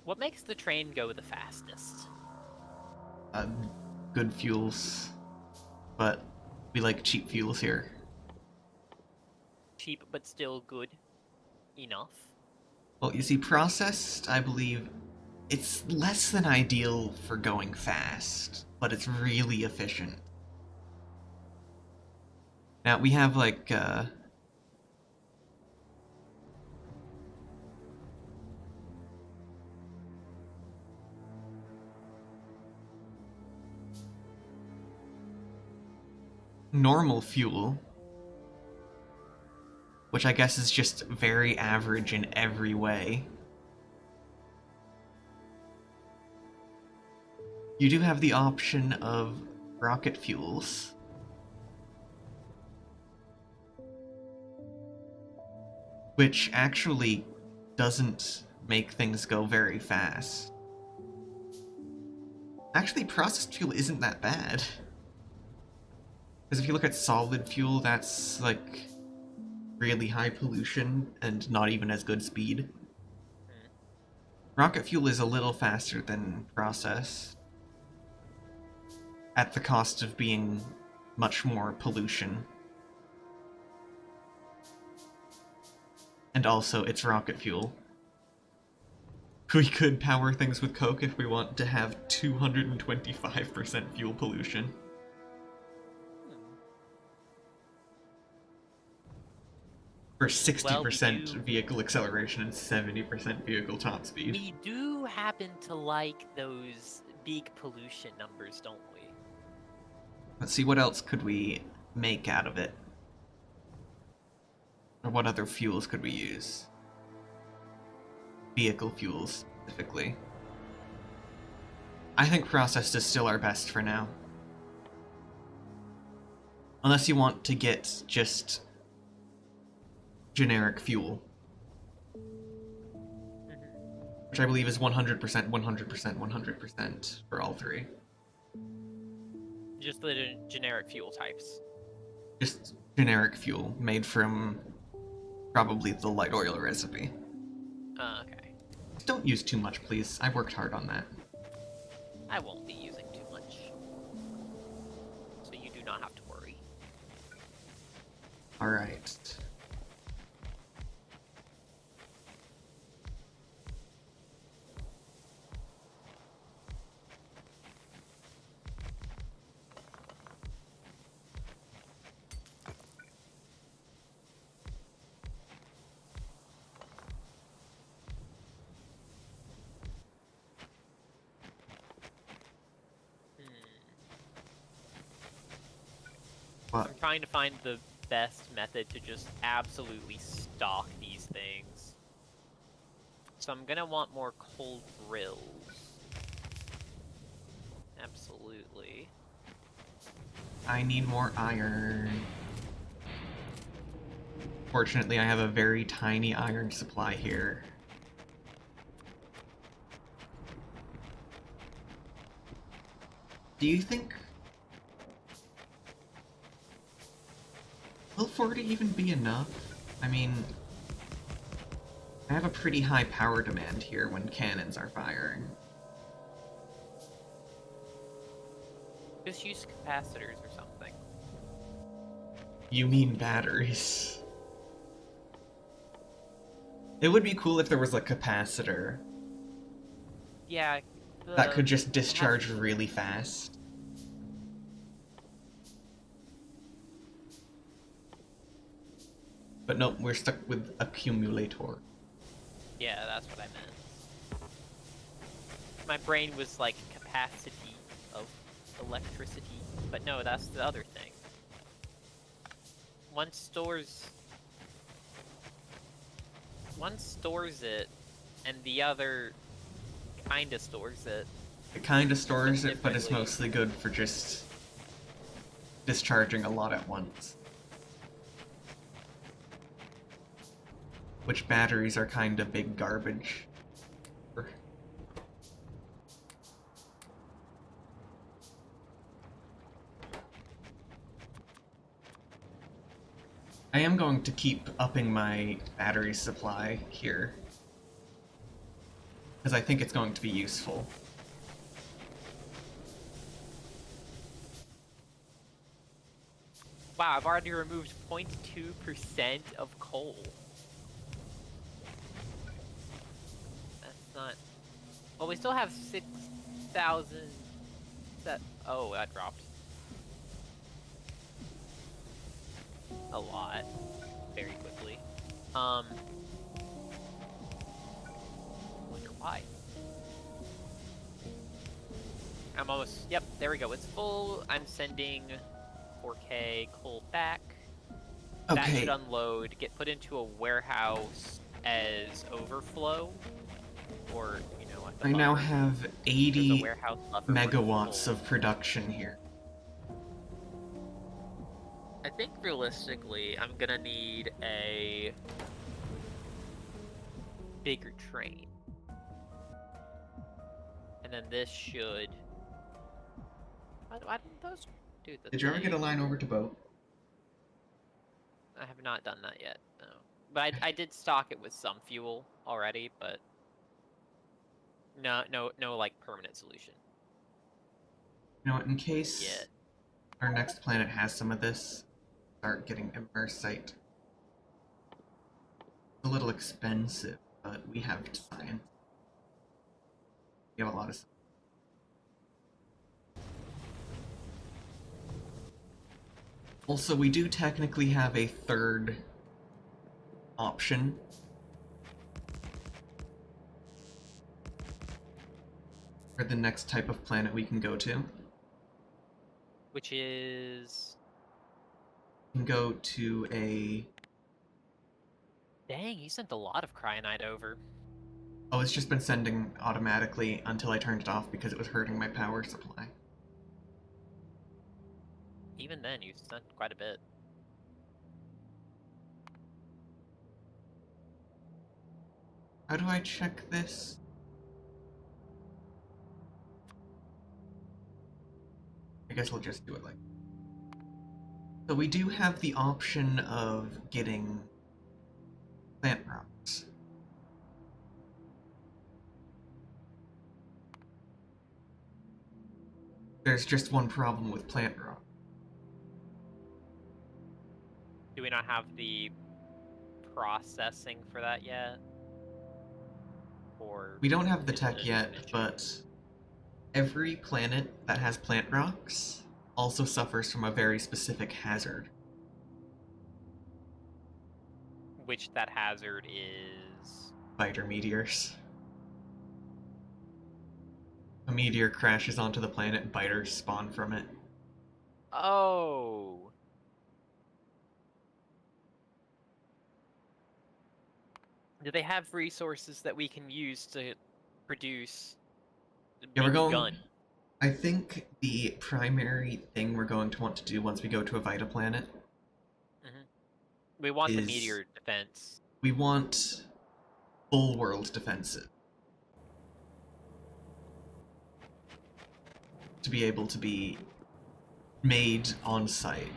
What makes the train go the fastest? Good fuels, but We like cheap fuels here. Cheap, but still good enough. Well, you see, processed, I believe, it's less than ideal for going fast, but it's really efficient. Now, we have, like, normal fuel, which I guess is just very average in every way. You do have the option of rocket fuels, which actually doesn't make things go very fast. Actually, processed fuel isn't that bad. Because if you look at solid fuel, that's like really high pollution and not even as good speed. Rocket fuel is a little faster than processed, at the cost of being much more pollution. And also, it's rocket fuel. We could power things with coke if we want to have 225% fuel pollution. For 60% vehicle acceleration and 70% vehicle top speed. We do happen to like those big pollution numbers, don't we? Let's see, what else could we make out of it? Or what other fuels could we use? Vehicle fuels, specifically. I think processed is still our best for now. Unless you want to get just generic fuel. Which I believe is 100%, 100%, 100% for all three. Just the generic fuel types. Just generic fuel made from probably the light oil recipe. Okay. Don't use too much, please. I worked hard on that. I won't be using too much. So you do not have to worry. Alright. I'm trying to find the best method to just absolutely stock these things. So I'm gonna want more coal drills. Absolutely. I need more iron. Fortunately, I have a very tiny iron supply here. Do you think... will 40 even be enough? I mean... I have a pretty high power demand here when cannons are firing. Just use capacitors or something. You mean batteries. It would be cool if there was a capacitor Yeah. that could just discharge really fast. But nope, we're stuck with accumulator. Yeah, that's what I meant. My brain was like capacity of electricity, but no, that's the other thing. One stores it, and the other kinda stores it. It kinda stores it, but it's mostly good for just discharging a lot at once. Which batteries are kinda big garbage. I am going to keep upping my battery supply here, because I think it's going to be useful. Wow, I've already removed 0.2% of coal. That's not... Well, we still have 6,000... Oh, that dropped. A lot. Very quickly. Wonder why. I'm almost... Yep, there we go. It's full. I'm sending 4K coal back. That should Okay, unload, get put into a warehouse as overflow. Or, you know, like a I now buffer. have There's a 80 warehouse buffer for megawatts coal. of production here. I think realistically, I'm gonna need a bigger train. And then this should... Why didn't those do the Did you ever get a thing? line over to boat? I have not done that yet, no. But I did stock it with some fuel already, but no like permanent solution You know what, in case yet. our next planet has some of this, start getting immersite. It's a little expensive, but we have science. We have a lot of science. Also, we do technically have a third option. For the next type of planet we can go to. Which is... We can go to a... Dang, you sent a lot of Cryonite over. Oh, it's just been sending automatically until I turned it off because it was hurting my power supply. Even then, you sent quite a bit. How do I check this? I guess we'll just do it like... So we do have the option of getting plant rocks. There's just one problem with plant rock. Do we not have the processing for that yet? Or We don't have the is tech it yet, mission? but every planet that has plant rocks also suffers from a very specific hazard. Which that hazard is... Spider meteors. A meteor crashes onto the planet, biters spawn from it. Oh! Do they have resources that we can use to produce the Yeah, we're mini going... gun? I think the primary thing we're going to want to do once we go to a Vita planet We want the is- meteor defense. we want full world defensive. To be able to be made on site.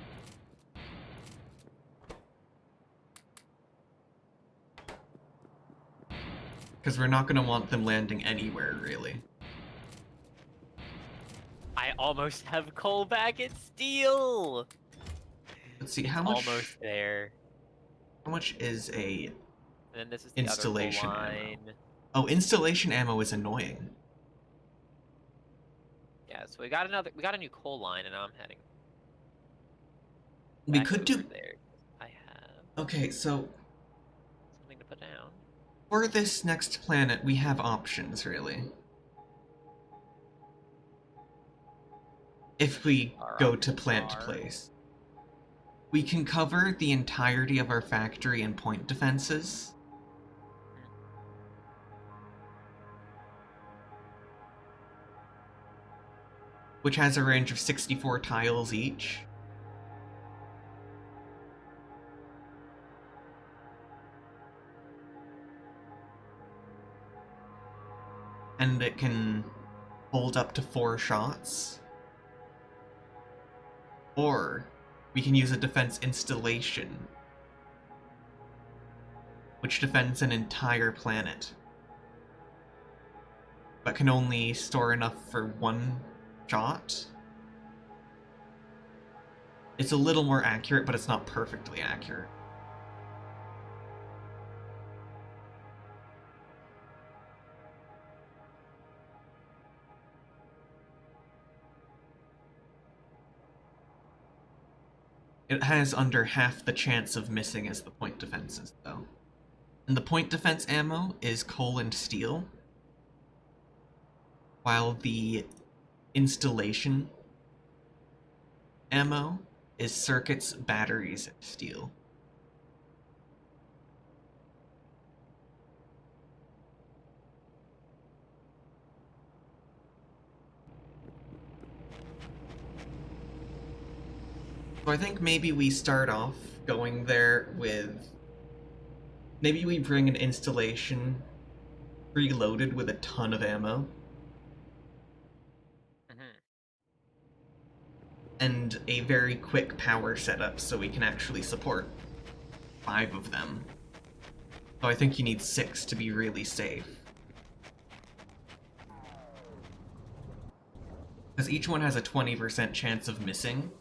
Because we're not going to want them landing anywhere, really. I almost have coal back and steel! Let's see, how much... Almost there. How much is a... And then this is the Installation other coal ammo. line. Oh, installation ammo is annoying. Yeah, so we got a new coal line, and now I'm heading We back could do... over there. I have Okay, so something to put down. for this next planet, we have options, really. If we Our go to options plant are- place. We can cover the entirety of our factory and point defenses. Which has a range of 64 tiles each. And it can hold up to 4 shots. Or we can use a defense installation, which defends an entire planet, but can only store enough for 1 shot. It's a little more accurate, but it's not perfectly accurate. It has under half the chance of missing as the point defenses, though. And the point defense ammo is coal and steel, while the installation ammo is circuits, batteries, and steel. So I think maybe we start off going there with... Maybe we bring an installation preloaded with a ton of ammo. And a very quick power setup so we can actually support 5 of them. So I think you need 6 to be really safe. Because each one has a 20% chance of missing.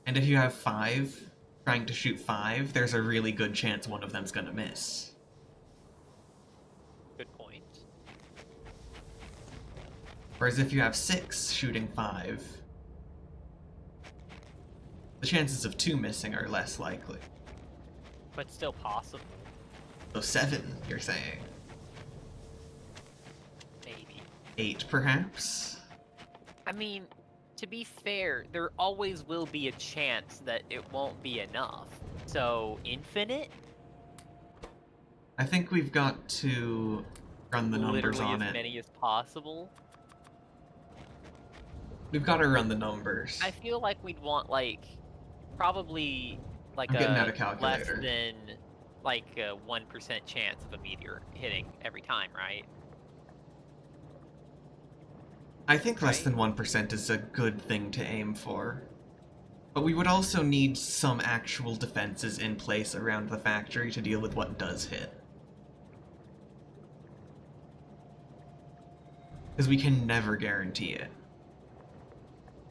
And if you have 5 trying to shoot 5, there's a really good chance one of them's gonna miss. Good point. Whereas if you have 6 shooting 5, the chances of 2 missing are less likely. But still possible. So 7, you're saying? Maybe. 8, perhaps? I mean, to be fair, there always will be a chance that it won't be enough. So, infinite? I think we've got to run the numbers Literally on as it. many as possible. We've got to run the numbers. I feel like we'd want, like, probably, like, I'm getting out a less calculator. than, like, a 1% chance of a meteor hitting every time, right? I think less Right. than 1% is a good thing to aim for. But we would also need some actual defenses in place around the factory to deal with what does hit. Because we can never guarantee it.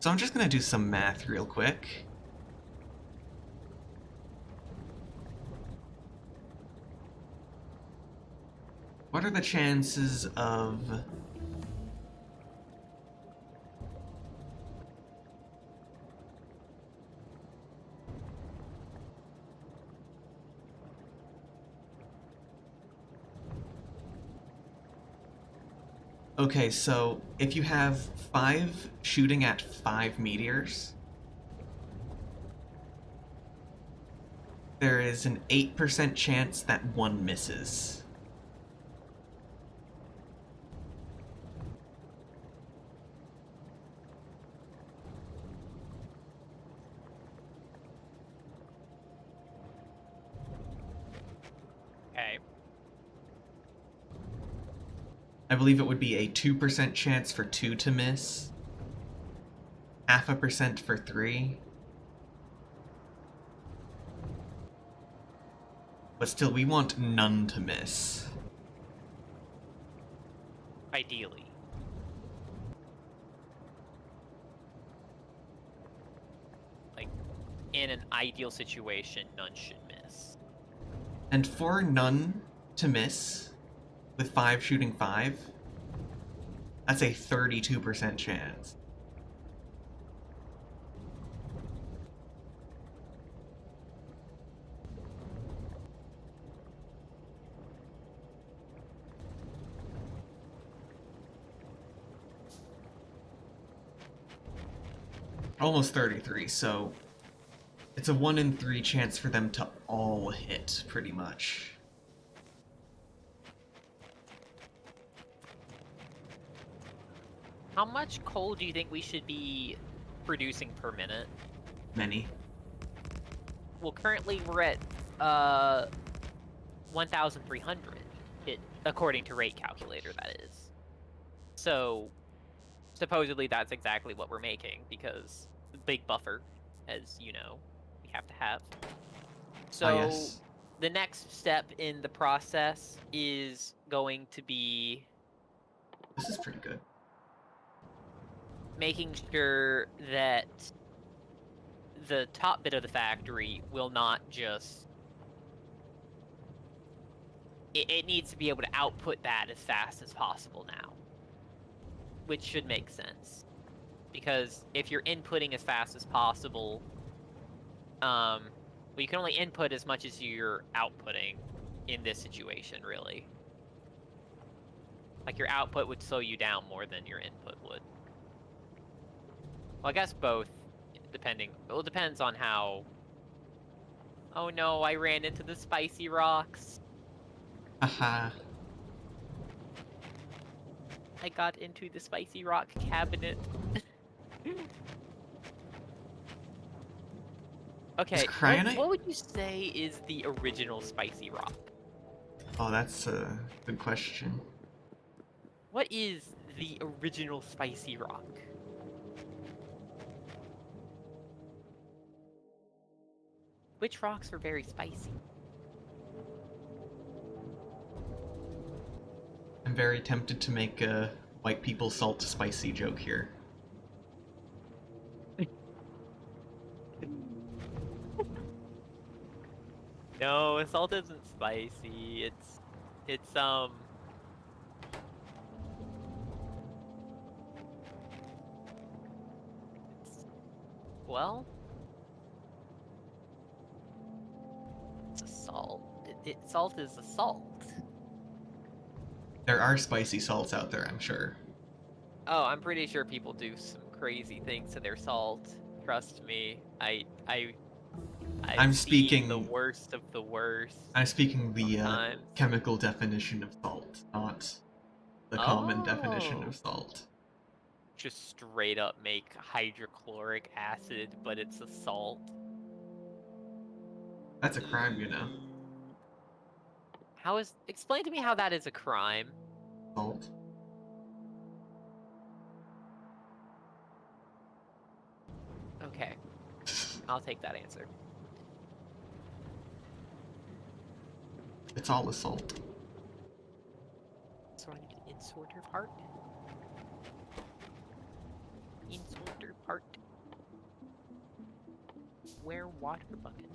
So I'm just going to do some math real quick. What are the chances of... Okay, so if you have 5 shooting at 5 meteors, there is an 8% chance that 1 misses. Okay. I believe it would be a 2% chance for 2 to miss, 0.5% for 3. But still, we want none to miss. Ideally. Like, in an ideal situation, none should miss. And for none to miss, with 5 shooting 5, that's a 32% chance. Almost 33, so it's a 1 in 3 chance for them to all hit, pretty much. How much coal do you think we should be producing per minute? Many. Well, currently we're at 1,300, according to rate calculator, that is. So, supposedly that's exactly what we're making, because the big buffer, as you know, we have to have. So, Yes. the next step in the process is going to be... This is pretty good. making sure that the top bit of the factory will not just... It needs to be able to output that as fast as possible now. Which should make sense. Because if you're inputting as fast as possible, well, you can only input as much as you're outputting in this situation, really. Like, your output would slow you down more than your input would. Well, I guess both, depending... Well, it depends on how... Oh no, I ran into the spicy rocks. Haha. I got into the spicy rock cabinet. Okay, cryonite? what would you say is the original spicy rock? Oh, that's a good question. What is the original spicy rock? Which rocks are very spicy? I'm very tempted to make a white people salt spicy joke here. No, salt isn't spicy. It's well, it's a salt. Salt is a salt. There are spicy salts out there, I'm sure. Oh, I'm pretty sure people do some crazy things to their salt. Trust me. I'm I've seen speaking- the worst of the worst. I'm speaking the sometimes. chemical definition of salt, not the common definition Oh. of salt. Just straight up make hydrochloric acid, but it's a salt. That's a crime, you know. Explain to me how that is a crime. Salt. Okay, I'll take that answer. It's all a salt. So I need an insorter part. Insorter part. Where water buckets?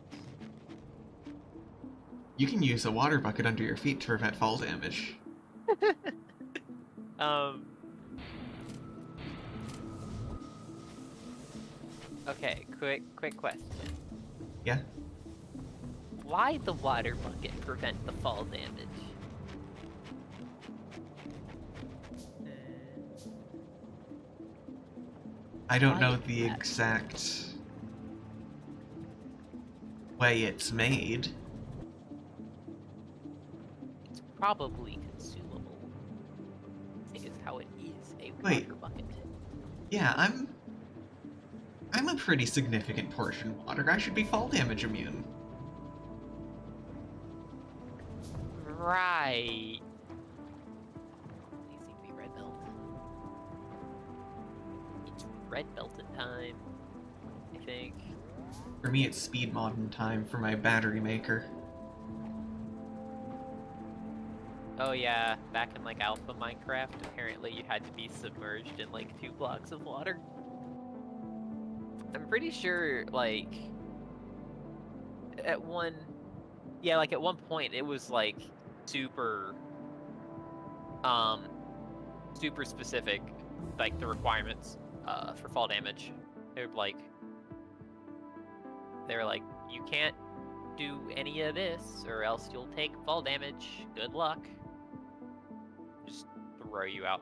You can use a water bucket under your feet to prevent fall damage. Okay, quick question. Yeah? Why the water bucket prevent the fall damage? I don't Why know is the that? exact way it's made. It's probably consumable. Seeing as how it is a Wait. water bucket. Yeah, I'm a pretty significant portion water. I should be fall damage immune. Right. Easy to be red belt. It's red belted time, I think. For me, it's speed modern time for my battery maker. Oh yeah, back in like alpha Minecraft, apparently you had to be submerged in like 2 blocks of water. I'm pretty sure like at one point it was like super super specific, like the requirements for fall damage. They were like you can't do any of this or else you'll take fall damage. Good luck. Just throw you out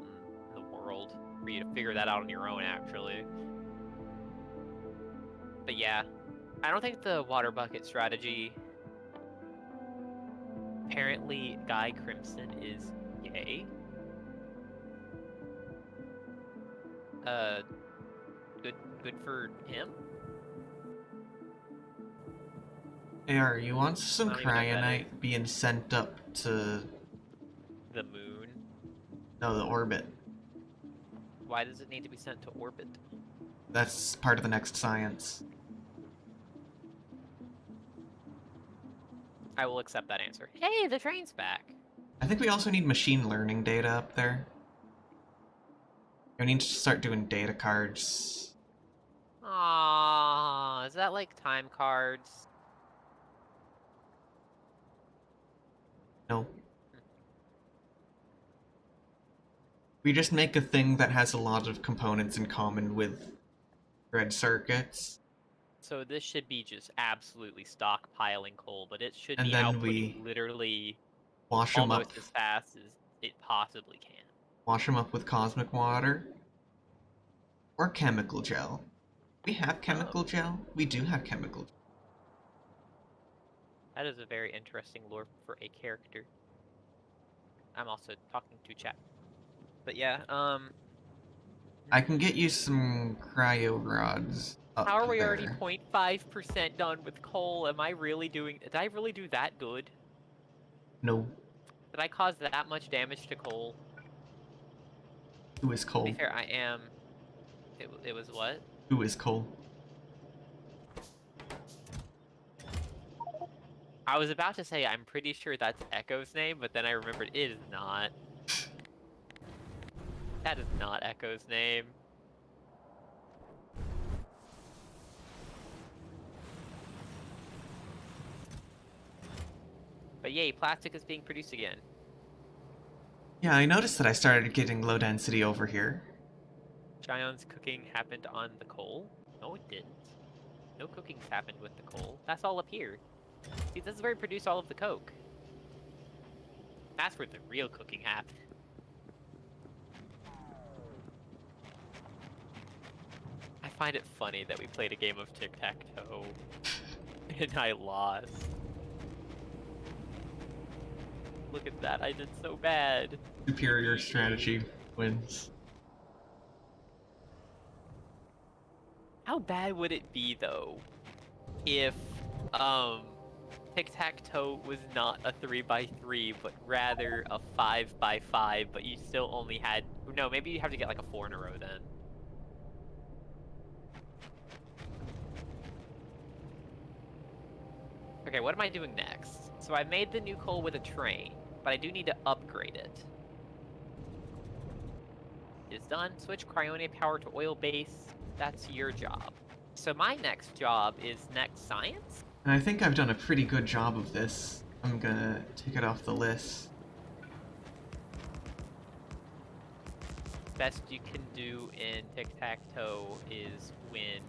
in the world for you to figure that out on your own, actually. But yeah, I don't think the water bucket strategy... Apparently, Guy Crimson is gay. Good for him. AR, you want some I don't even know what that cryonite being sent up to The moon. the orbit? Why does it need to be sent to orbit? That's part of the next science. I will accept that answer. Hey, the train's back. I think we also need machine learning data up there. I need to start doing data cards. Ah, is that like time cards? No. We just make a thing that has a lot of components in common with thread circuits, So this should be just absolutely stockpiling coal, but it should and be then outputting we literally wash them up, almost as fast as it possibly can. with cosmic water or chemical gel. We have Oh, chemical gel. We do have chemical. that is a very interesting lore for a character. I'm also talking to chat. But yeah, I can get you some cryo rods how up are we already there. 0.5% done with coal? Am I really doing, did I really do that good? No, Did I cause that much damage to coal? who is To be coal? fair, I am, it was what? Who is coal? I was about to say I'm pretty sure that's Echo's name, but then I remembered it is not. That is not Echo's name. But yay, plastic is being produced again. Yeah, I noticed that I started getting low density over here. Chion's cooking happened on the coal? No, it didn't. No cooking's happened with the coal. That's all up here. See, this is where we produce all of the coke. That's where the real cooking happened. I find it funny that we played a game of tic-tac-toe and I lost. Look at that, I did so bad. Superior strategy wins. How bad would it be though if tic-tac-toe was not a 3x3 but rather a 5x5, but you still only had, no, maybe you have to get like a 4 in a row then. Okay, what am I doing next? So I made the new coal with a train, but I do need to upgrade it. It's done. Switch Cryonia power to oil base. That's your job. So my next job is next science. And I think I've done a pretty good job of this. I'm gonna take it off the list. Best you can do in tic-tac-toe is win.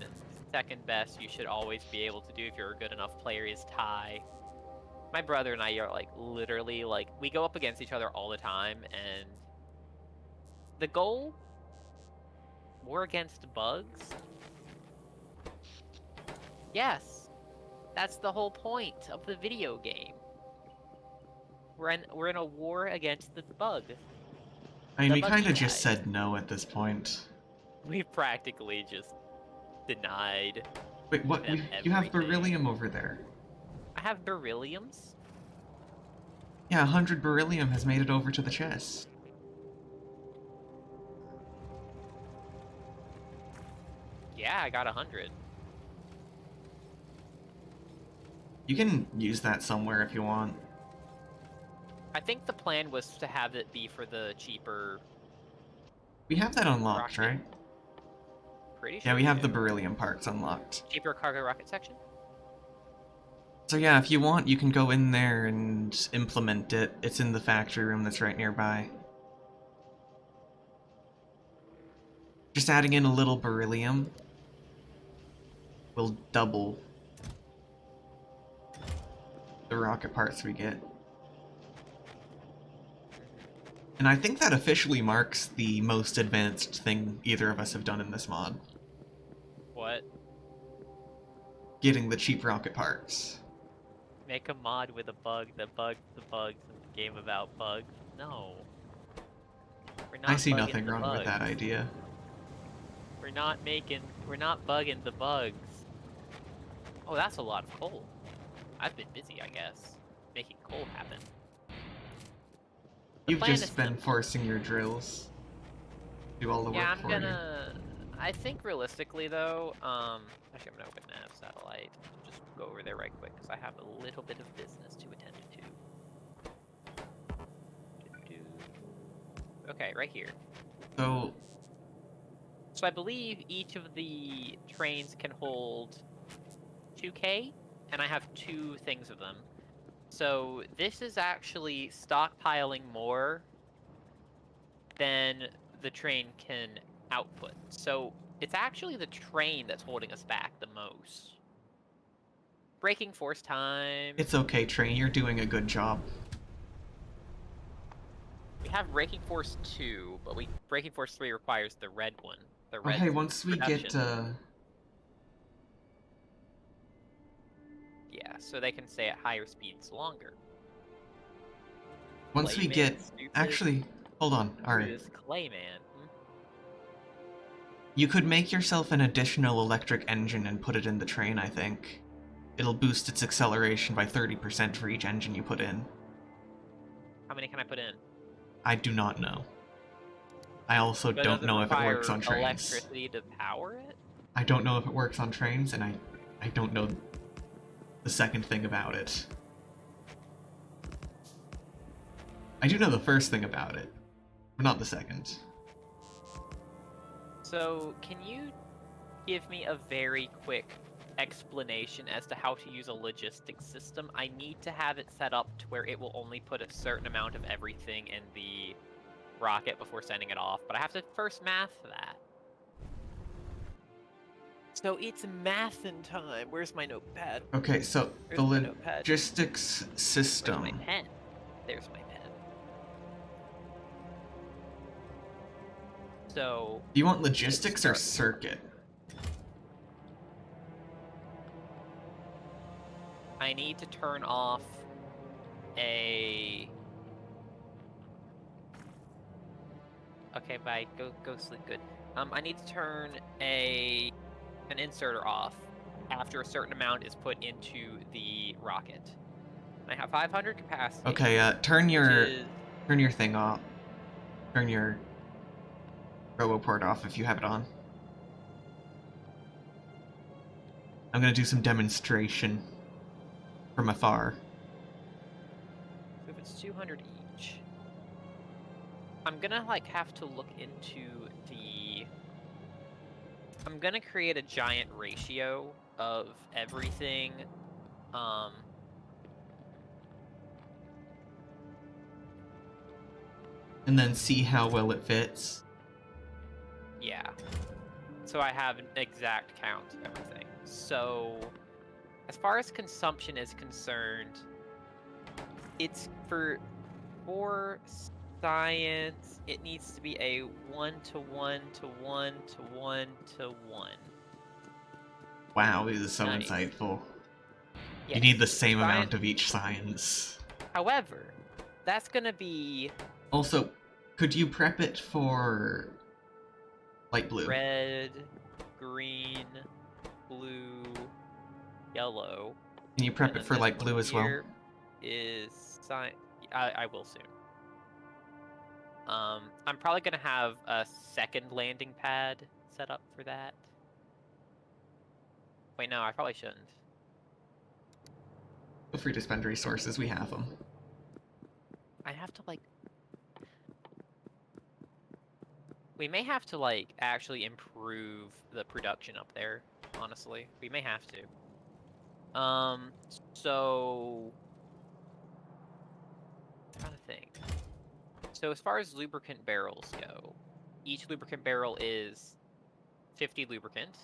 Second best you should always be able to do if you're a good enough player is tie. My brother and I are like literally like we go up against each other all the time, and the goal, war against bugs. Yes, that's the whole point of the video game. We're in a war against the bug. I mean, The we buggy kind of just guys. said no at this point. We practically just denied. Wait, what? Them You have everything. beryllium over there. I have berylliums. Yeah, 100 beryllium has made it over to the chest. Yeah, I got 100. You can use that somewhere if you want. I think the plan was to have it be for the cheaper. We have that unlocked, Rocket. right? Pretty sure. Yeah, we have the beryllium parts unlocked. cheaper cargo rocket section. So yeah, if you want, you can go in there and implement it. It's in the factory room that's right nearby. Just adding in a little beryllium will double the rocket parts we get. And I think that officially marks the most advanced thing either of us have done in this mod. What? Getting the cheap rocket parts. Make a mod with a bug that bugs the bugs in the game about bugs? No. We're not I see bugging nothing the wrong with that bugs. idea. We're not bugging the bugs. Oh, that's a lot of coal. I've been busy, I guess, making coal happen. The You've plan just is been simple. forcing your drills to do all the Yeah, work I'm for gonna. I think realistically though, actually I'm gonna open nav satellite. Just go over there right quick because I have a little bit of business to attend to. Okay, right here. you. So, So I believe each of the trains can hold 2K, and I have 2 things of them. So this is actually stockpiling more than the train can output. So it's actually the train that's holding us back the most. Braking force time. It's okay, train. You're doing a good job. We have braking force 2, but braking force 3 requires the red one. The red Okay, once we production. get Yeah, so they can stay at higher speeds longer. once we Clayman, get stupid. actually, hold on. All right. This Clayman. You could make yourself an additional electric engine and put it in the train, I think. It'll boost its acceleration by 30% for each engine you put in. How many can I put in? I do not know. I also But don't does it know if it works require on trains. electricity to power it? I don't know if it works on trains, and I don't know the second thing about it. I do know the first thing about it, but not the second. So, can you give me a very quick explanation as to how to use a logistics system? I need to have it set up to where it will only put a certain amount of everything in the rocket before sending it off, but I have to first math that. So it's mathin' time. Where's my notepad? Okay, so Where's the my notepad? logistics Where's system. my pen? There's my pen. So Do you want logistics or start- circuit? I need to turn off a. Okay, bye. Go sleep. Good. I need to turn an inserter off after a certain amount is put into the rocket. I have 500 capacity. Okay, turn your Which is... turn your thing off. Turn your RoboPort off if you have it on. I'm gonna do some demonstration from afar. So if it's 200 each, I'm gonna like have to look into the. I'm gonna create a giant ratio of everything. And then see how well it fits. Yeah. So I have an exact count of everything. So, as far as consumption is concerned, it's for science, it needs to be a 1 to 1 to 1 to 1 to 1. Wow, this is so Nice. insightful. Yes. You need the same Science. amount of each science. However, that's gonna be Also, could you prep it for light blue? red, green, blue, yellow. Can you prep And it then for this light one blue as well? here is science. I will soon. I'm probably gonna have a second landing pad set up for that. Wait, no, I probably shouldn't. Feel free to spend resources, we have them. I have to like. We may have to like actually improve the production up there. Honestly, we may have to. So. I'm trying to think. So as far as lubricant barrels go, each lubricant barrel is 50 lubricant.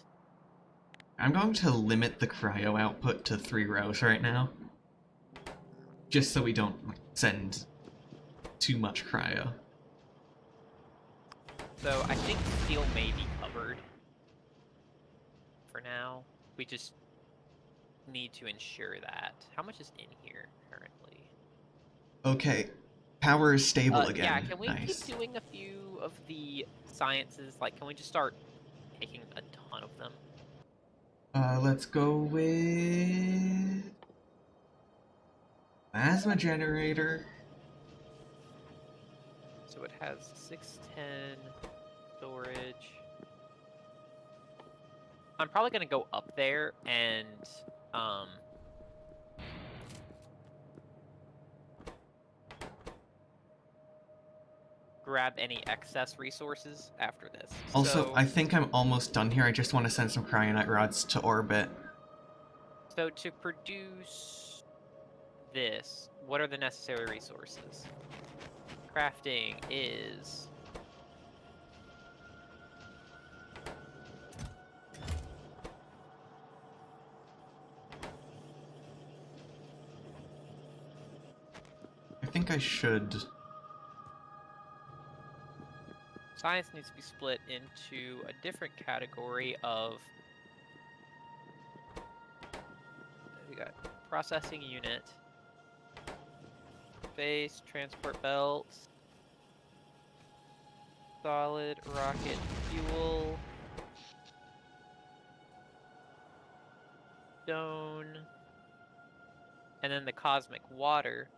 I'm going to limit the cryo output to 3 rows right now. Just so we don't send too much cryo. So I think steel may be covered for now. We just need to ensure that. How much is in here currently? Okay, power is stable again. Yeah, can we Nice. keep doing a few of the sciences? Like, can we just start taking a ton of them? Let's go with plasma generator. So it has 610 storage. I'm probably gonna go up there and grab any excess resources after this. Also, so, I think I'm almost done here. I just want to send some cryonite rods to orbit. so to produce this, what are the necessary resources? Crafting is I think I should... science needs to be split into a different category of, we got processing unit, space transport belts, solid rocket fuel, stone, and then the cosmic water.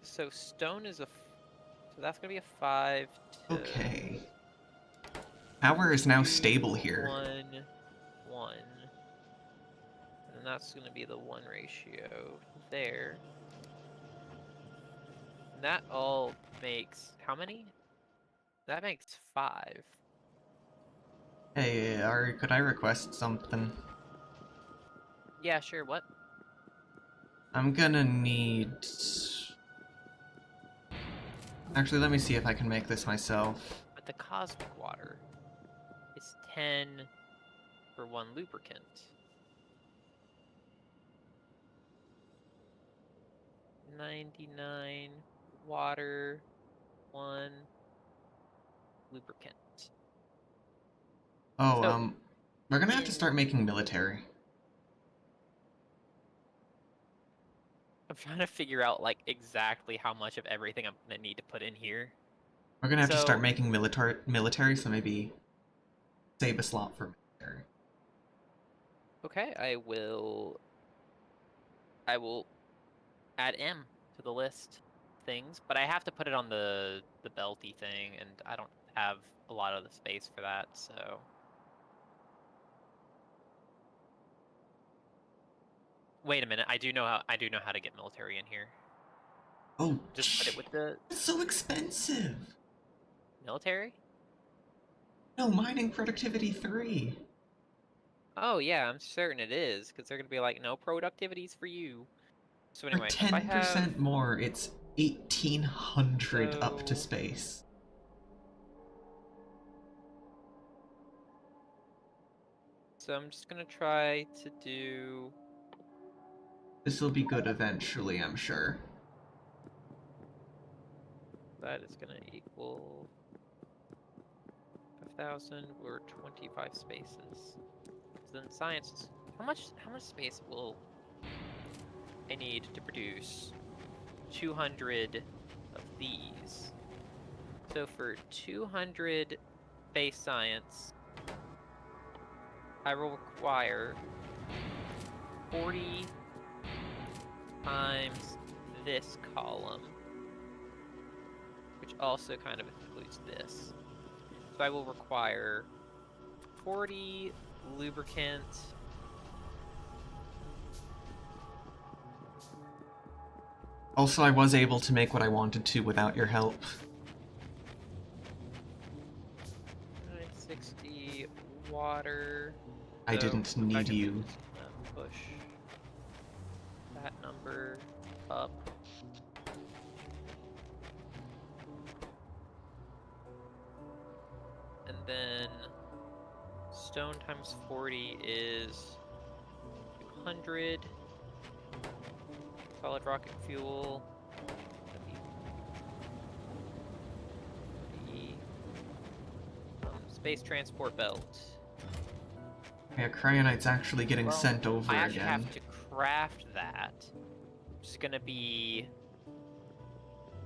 So stone is so that's gonna be a 5 to Okay. Power is now 2, stable here. 1. And that's gonna be the 1 ratio there. And that all makes how many? That makes 5. Hey, Ari, could I request something? Yeah, sure. What? I'm gonna need... Actually, let me see if I can make this myself. But the cosmic water is 10 for 1 lubricant. 99 water, 1 lubricant. Oh, So, we're gonna have to start making military. I'm trying to figure out like exactly how much of everything I'm gonna need to put in here. We're gonna have to start So, making military, so maybe save a slot for military. okay, I will add M to the list of things, but I have to put it on the belty thing, and I don't have a lot of the space for that, so. Wait a minute, I do know how to get military in here. Oh, Just put it with the it's so expensive! military? No, mining productivity 3! Oh yeah, I'm certain it is, because they're gonna be like, no productivities for you. So For anyway, if I have 10% more, it's 1800 up to so space. I'm just gonna try to do This will be good eventually, I'm sure. that is gonna equal 5,000 or 25 spaces. So then science is how much space will I need to produce 200 of these? So for 200 base science, I will require 40 times this column, which also kind of includes this. So I will require 40 lubricant, Also, I was able to make what I wanted to without your help. 60 water. I So didn't if I need can you. just, push that number up. And then stone times 40 is 200. Solid rocket fuel. Space transport belt. Yeah, cryonite's actually getting Well, sent over I actually again. have to craft that. Which is gonna be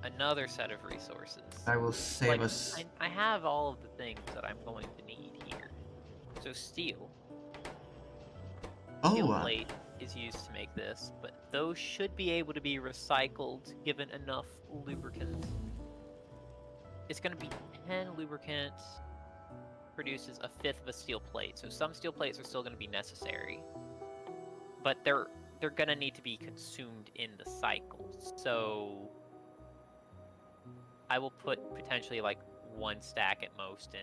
another set of resources. I will save Like, us... I have all of the things that I'm going to need here. So steel. Steel Oh, plate is used to make this, but those should be able to be recycled given enough lubricant. It's gonna be 10 lubricant produces a fifth of a steel plate. So some steel plates are still gonna be necessary. But they're gonna need to be consumed in the cycle. So I will put potentially like 1 stack at most in.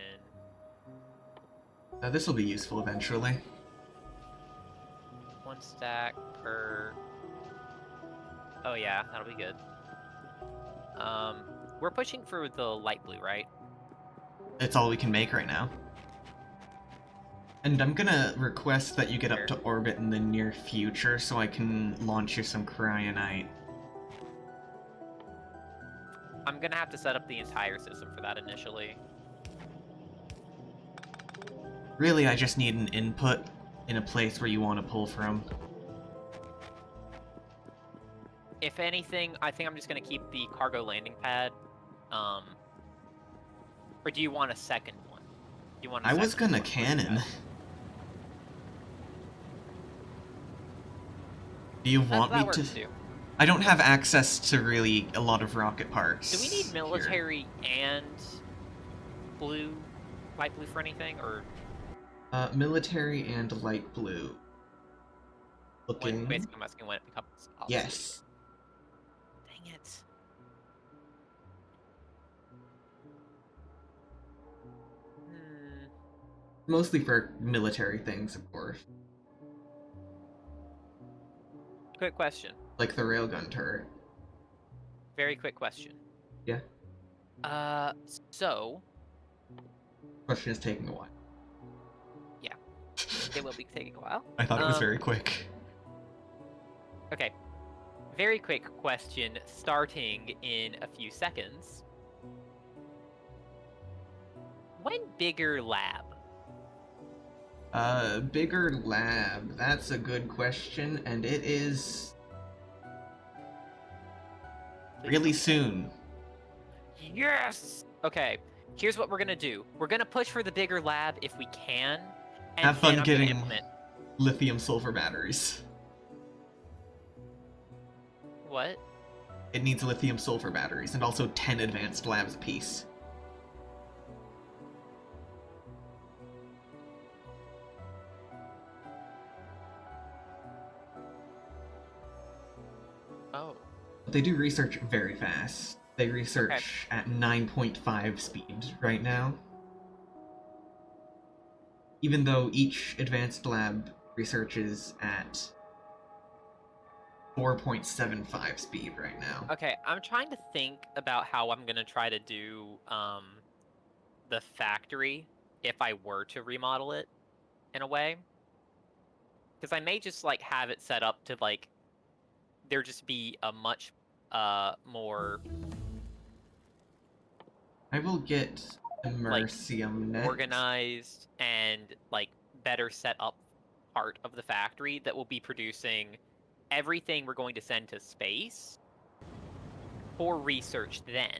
This will be useful eventually. 1 stack per. Oh yeah, that'll be good. We're pushing for the light blue, right? It's all we can make right now. And I'm gonna request that you get up to orbit in the near future so I can launch you some cryonite. I'm gonna have to set up the entire system for that initially. Really, I just need an input in a place where you want to pull from. If anything, I think I'm just gonna keep the cargo landing pad. Or do you want a second one? Do you want? A I was second gonna one? cannon. Do you want that me works to? too. I don't have access to really a lot of rocket parts. Do we need here. military and blue, light blue for anything, or? Military and light blue. Looking. Basically, I'm asking when it becomes obsolete. Yes. Dang it. Mostly for military things, of course. Quick question. Like the railgun turret. Very quick question. Yeah. So. Question is taking a while. Yeah. It will be taking a while. I thought it was very quick. Okay. Very quick question, starting in a few seconds. When bigger lab? Bigger lab. That's a good question, and it is really soon. Yes! Okay, here's what we're gonna do. We're gonna push for the bigger lab if we can. And Have fun then I'm gonna getting implement. lithium sulfur batteries. What? It needs lithium sulfur batteries, and also 10 advanced labs apiece. Oh. But they do research very fast. They research at 9.5 speed right now. Even though each advanced lab researches at 4.75 speed right now. Okay, I'm trying to think about how I'm gonna try to do the factory if I were to remodel it in a way. Because I may just like have it set up to like there just be a much more I will get Immersium next. organized and like better set up part of the factory that will be producing everything we're going to send to space for research then.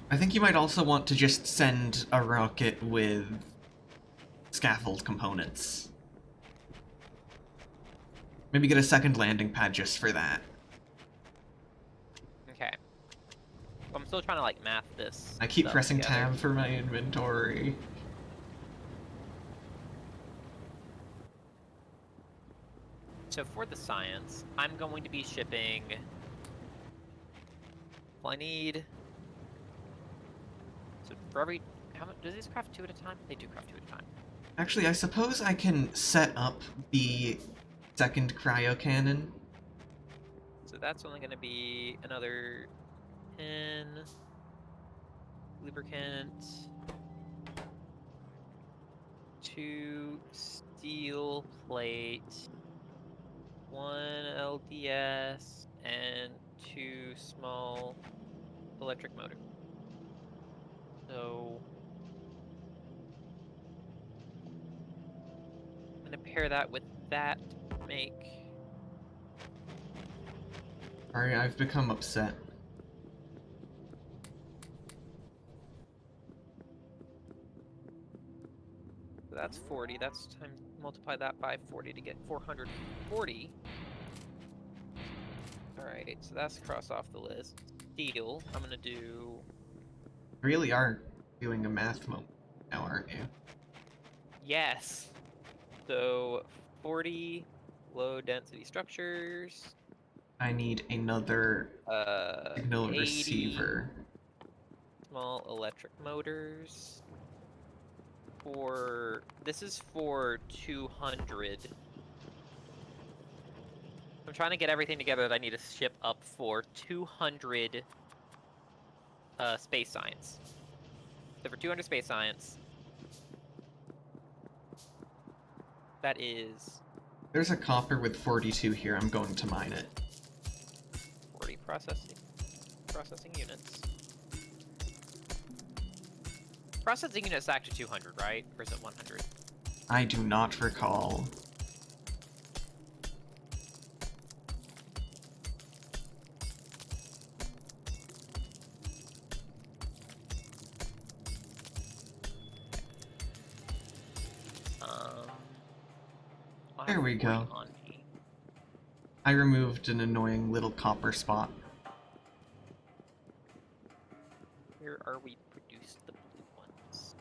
I think you might also want to just send a rocket with scaffold components. Maybe get a second landing pad just for that. Okay. I'm still trying to like math this. I keep stuff pressing together. tab for my inventory. So for the science, I'm going to be shipping. Well, I need. So for every, how much does these craft 2 at a time? They do craft 2 at a time. Actually, I suppose I can set up the second cryo cannon. So that's only going to be another 10 lubricant, 2 steel plate, 1 LDS, and 2 small electric motor. So I'm going to pair that with that to make. Sorry, I've become upset. So that's 40. That's time multiply that by 40 to get 440. Alright, so that's cross off the list. Steel, I'm gonna do. You really are doing a math moment now, aren't you? Yes! So 40 low density structures. I need another signal 80, receiver. Small electric motors. This is for 200. I'm trying to get everything together that I need to ship up for 200 space science. So for 200 space science, that is There's a copper with 42 here. I'm going to mine it. 40 processing units. Processing units is actually 200, right? Or is it 100? I do not recall. I'll There have we 40 go. on me. I removed an annoying little copper spot. Where are we produced the blue ones?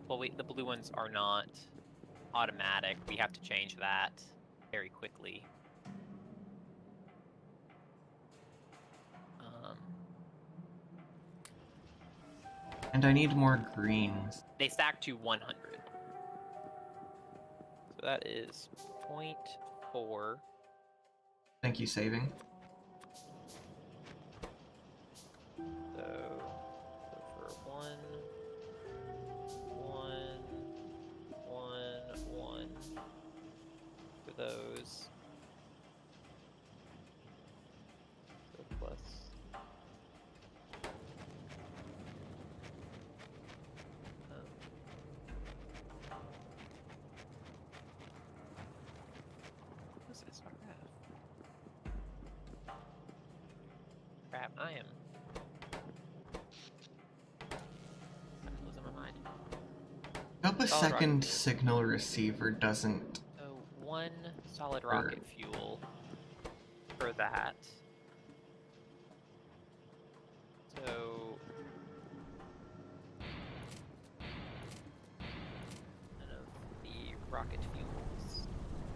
Well, wait, the blue ones are not automatic. We have to change that very quickly. And I need more greens. They stack to 100. So that is 0.4. Thank you, saving. So for 1, 1 for those. So plus. What's this RF? Crap, I'm losing my mind. Hope a Solid second rocket. signal receiver doesn't. So 1 solid rocket fuel for that. So none of the rocket fuels.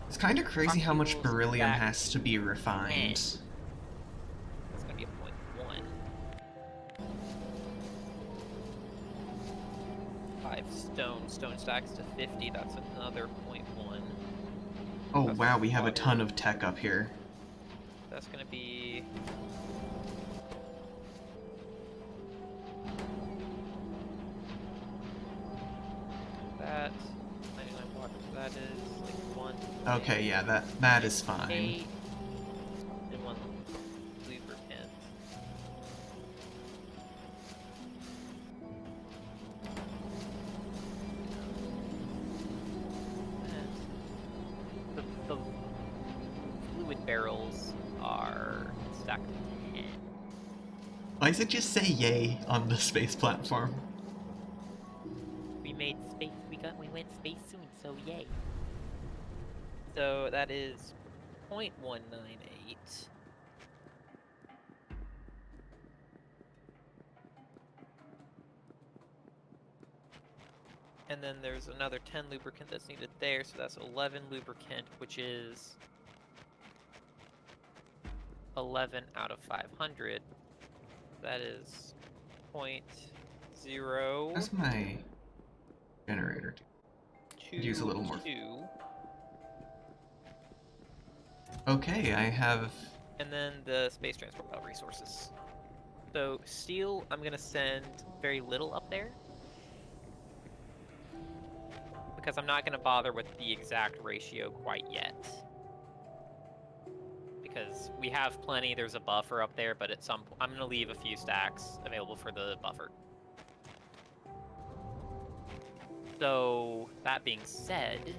It's kind of crazy how much Fuels beryllium back has to be refined. It's gonna be a 0.1. 5 stone stacks to 50. That's another 0.1. Oh That's wow, we have a water. ton of tech up here. That's gonna be that 99 watt. That is like 1. Okay, yeah, that is fine. 8 and 1 lubricant. The fluid barrels are stacked to 10. Why does it just say yay on the space platform? We made space. We went space soon. So yay. So that is 0.198. And then there's another 10 lubricant that's needed there, so that's 11 lubricant, which is 11 out of 500. That is 0.0. How's my generator do? Could use a little more. 2. Okay, I have. And then the space transport belt resources. So steel, I'm gonna send very little up there, because I'm not gonna bother with the exact ratio quite yet. Because we have plenty, there's a buffer up there, but at some point, I'm gonna leave a few stacks available for the buffer. So, that being said,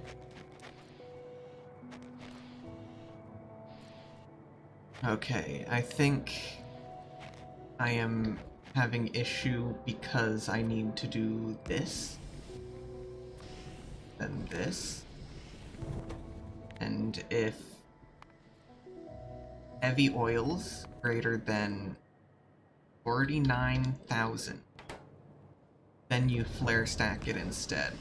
Okay, I think I am having issue because I need to do this. Then this. And if heavy oils greater than 49,000, then you flare stack it instead.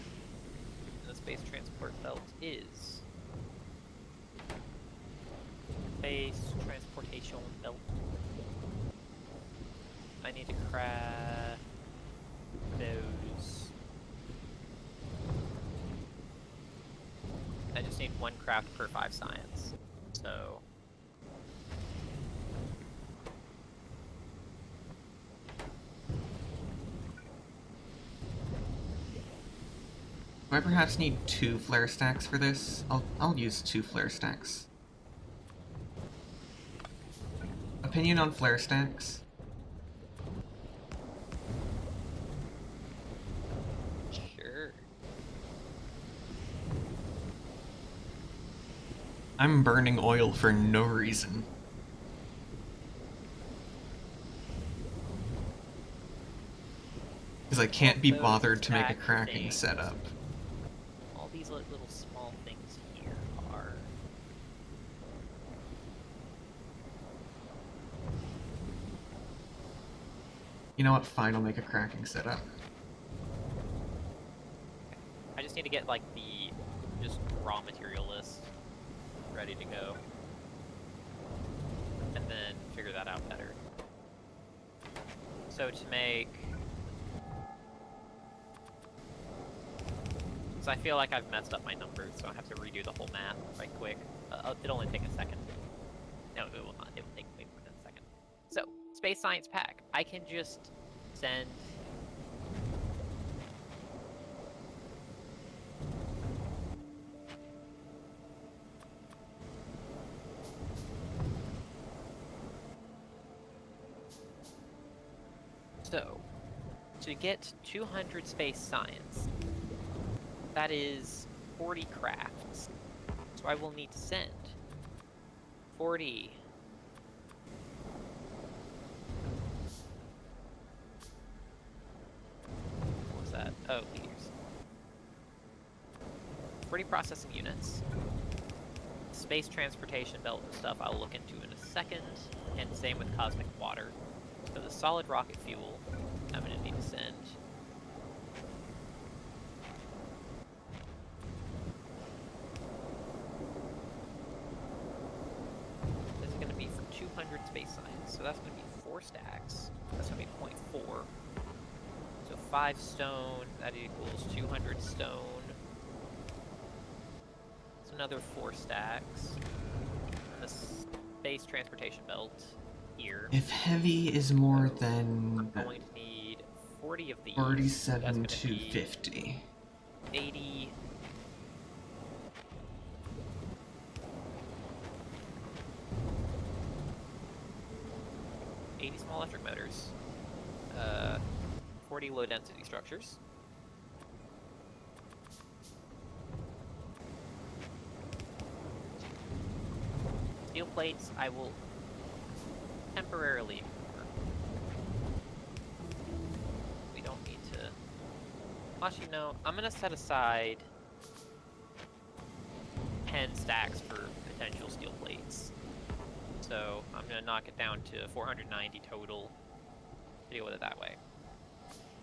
the space transport belt is space transportation belt. I need to craft those. I just need 1 craft per 5 science. So. Do I perhaps need 2 flare stacks for this? I'll use 2 flare stacks. Opinion on flare stacks? Sure. I'm burning oil for no reason. Because I can't be Those bothered to make a stack cracking things. setup. All these little small things here are. You know what? Fine, I'll make a cracking setup. I just need to get like the just raw material list ready to go. And then figure that out better. So to make... So I feel like I've messed up my numbers, so I have to redo the whole math right quick. It'll only take a second. No, it will not. It will take way more than a second. So, Space Science Pack. I can just send... So, to get 200 space science, that is 40 crafts. So I will need to send 40. What was that? Oh, liters. 40 processing units. Space transportation belt and stuff I'll look into in a second. And same with cosmic water. So the solid rocket fuel, I'm going to need to send. This is going to be for 200 space science, so that's going to be 4 stacks. That's going to be 0.4. So 5 stone, that equals 200 stone. It's another 4 stacks. And the space transportation belt here. If heavy is more So than I'm going to need 40 of these. 47 That's to gonna be 50. 80. Small electric motors. 40 low density structures. Steel plates I will temporarily ignore. We don't need to... Actually, no. I'm going to set aside 10 stacks for potential steel plates. So I'm going to knock it down to 490 total to deal with it that way.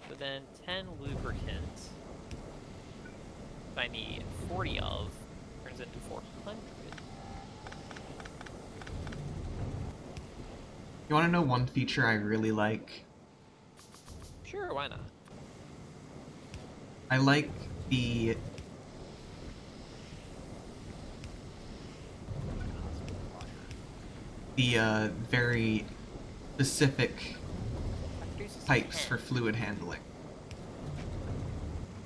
So then 10 lubricant, I need 40 of, turns into 400. You want to know one feature I really like? Sure, why not? I like the very specific That produces pipes 10. for fluid handling.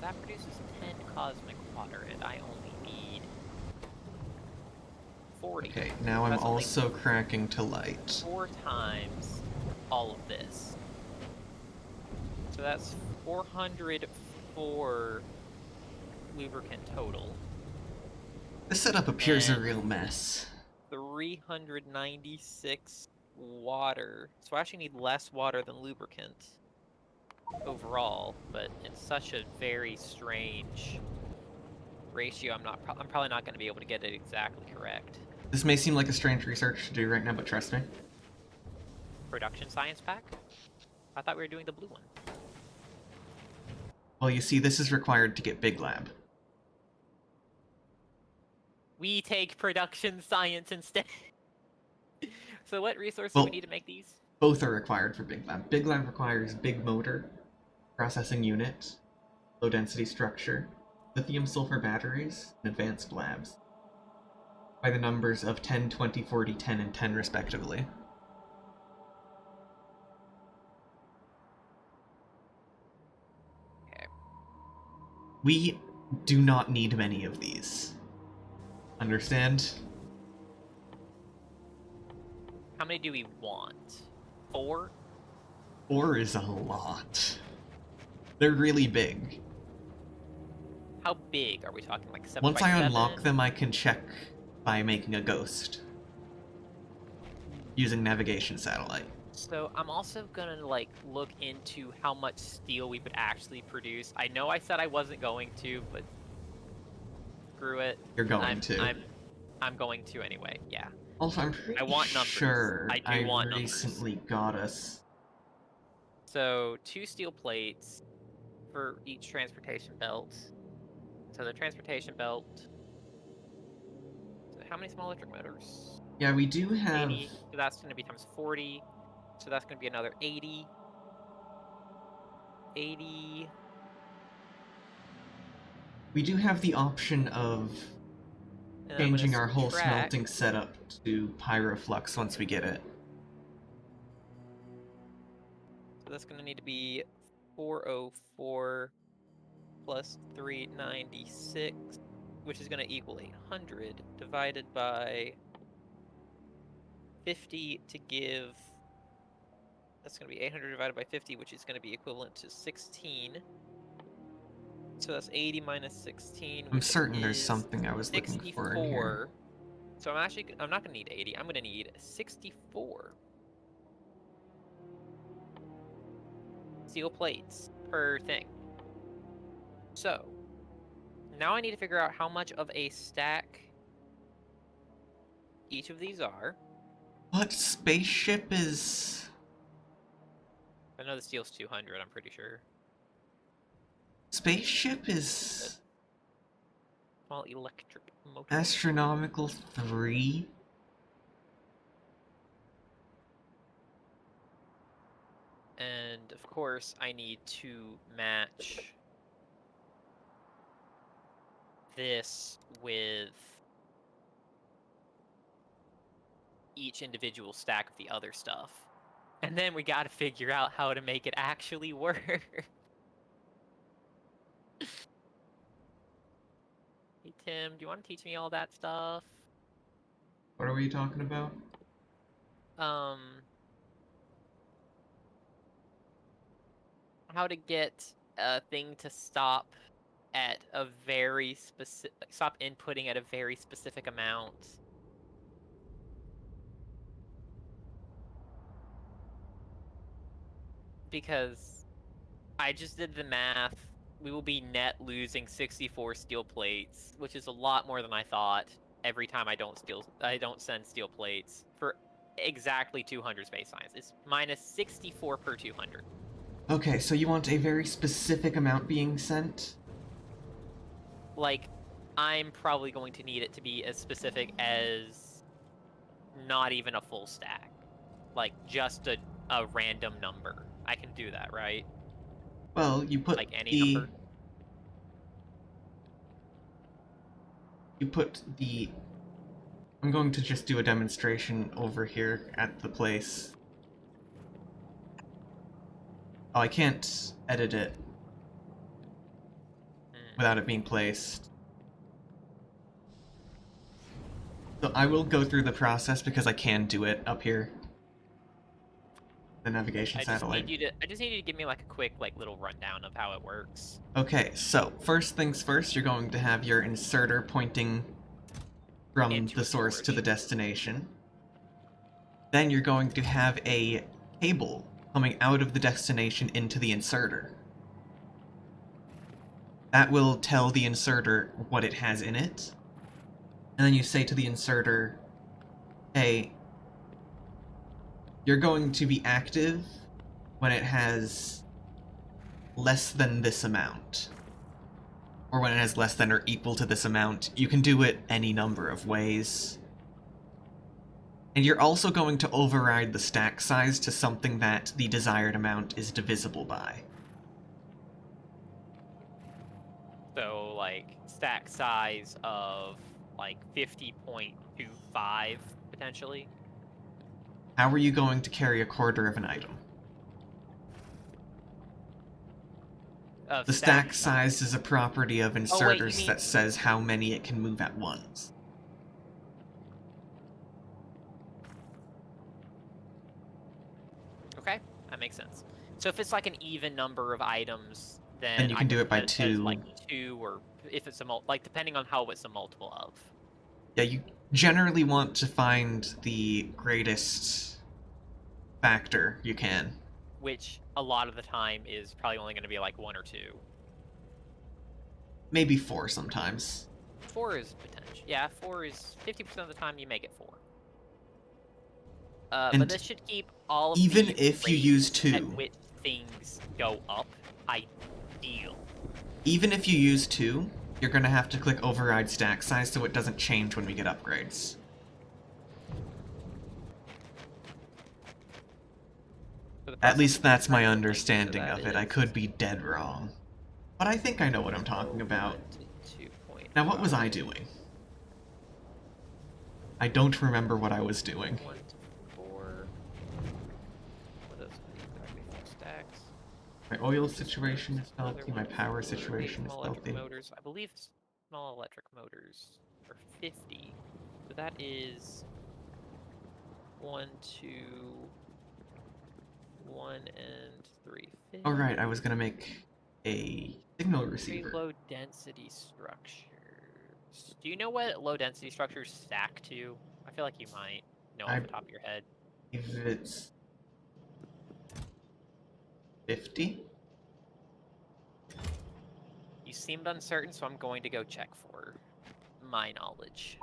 That produces 10 cosmic water, and I only need 40. Okay, now I'm That's only also cracking to light. 4 times all of this. So that's 404 lubricant total. This setup appears a And- real mess. 396 water. So I actually need less water than lubricant overall, but it's such a very strange ratio. I'm probably not going to be able to get it exactly correct. This may seem like a strange research to do right now, but trust me. Production science pack? I thought we were doing the blue one. Well, you see, this is required to get Big Lab. We take production science instead. So what resources do Well- we need to make these? Both are required for Big Lab. Big Lab requires big motor, processing unit, low density structure, lithium sulfur batteries, and advanced labs. By the numbers of 10, 20, 40, 10, and 10 respectively. Okay. We do not need many of these. Understand? How many do we want? 4? 4 is a lot. They're really big. How big are we talking? Like 7 Once by I 7? unlock them, I can check by making a ghost. Using navigation satellite. So I'm also gonna like look into how much steel we would actually produce. I know I said I wasn't going to, but screw it. You're going to. I'm going to anyway. Yeah. Also, I'm pretty I want numbers. sure I do want numbers. recently got us. So 2 steel plates for each transportation belt. So the transportation belt. So how many small electric motors? Yeah, we do have. 80. So that's going to be times 40. So that's going to be another 80. 80. We do have the option of And I'm gonna changing our whole subtract- smelting setup to Pyroflux once we get it. So that's going to need to be 404 plus 396, which is going to equal 800 divided by 50 to give. That's going to be 800 divided by 50, which is going to be equivalent to 16. So that's 80 minus 16. I'm which certain there's is something I was looking for in here. 64. So I'm not going to need 80. I'm going to need 64 steel plates per thing. So now I need to figure out how much of a stack each of these are. What spaceship is? I know the steel's 200, I'm pretty sure. Spaceship is Small electric motor. astronomical 3. And of course, I need to match this with each individual stack of the other stuff. And then we gotta figure out how to make it actually work. Hey Tim, do you want to teach me all that stuff? What are we talking about? How to get a thing to stop at a very specific, stop inputting at a very specific amount. Because I just did the math. We will be net losing 64 steel plates, which is a lot more than I thought. Every time I don't send steel plates for exactly 200 space science. It's minus 64 per 200. Okay, so you want a very specific amount being sent? Like, I'm probably going to need it to be as specific as not even a full stack. Like, just a random number. I can do that, right? Well, you put Like any number? You put the... I'm going to just do a demonstration over here at the place. Oh, I can't edit it without it being placed. So I will go through the process because I can do it up here. The navigation satellite. I just need you to give me like a quick little rundown of how it works. Okay, so first things first, you're going to have your inserter pointing from Into the a source to storage. the destination. Then you're going to have a cable coming out of the destination into the inserter. That will tell the inserter what it has in it. And then you say to the inserter, hey, you're going to be active when it has less than this amount. Or when it has less than or equal to this amount. You can do it any number of ways. And you're also going to override the stack size to something that the desired amount is divisible by. like stack size of like 50.25 potentially. How are you going to carry a quarter of an item? Of The stack size is a property of you inserters mean- that says how many it can move at once. Okay, that makes sense. So if it's like an even number of items, then Then you can do it by set as, 2. like 2, or if it's like depending on how it's a multiple of. Yeah, you generally want to find the greatest factor you can. Which a lot of the time is probably only going to be like 1 or 2. Maybe 4 sometimes. 4 is potential. Yeah, 4 is 50% of the time you make it 4. And but this should keep all of even the if you use rates 2, at which things go up ideal. even if you use 2, you're going to have to click override stack size so it doesn't change when we get upgrades. At least that's my understanding of it. I could be dead wrong. But I think I know what I'm talking about. Now, what was I doing? I don't remember what I was doing. 1 to 4. What else do exactly 4 stacks? My oil situation is Another healthy, my 1 power for situation is small electric healthy. motors. I believe small electric motors are 50. So that is 1, 2, 1 and 3. 50. Oh right, I was gonna make a signal Very receiver. low density structures. Do you know what low density structures stack to? I feel like you might know off the top of your head. If it's 50? You seemed uncertain, so I'm going to go check for my knowledge.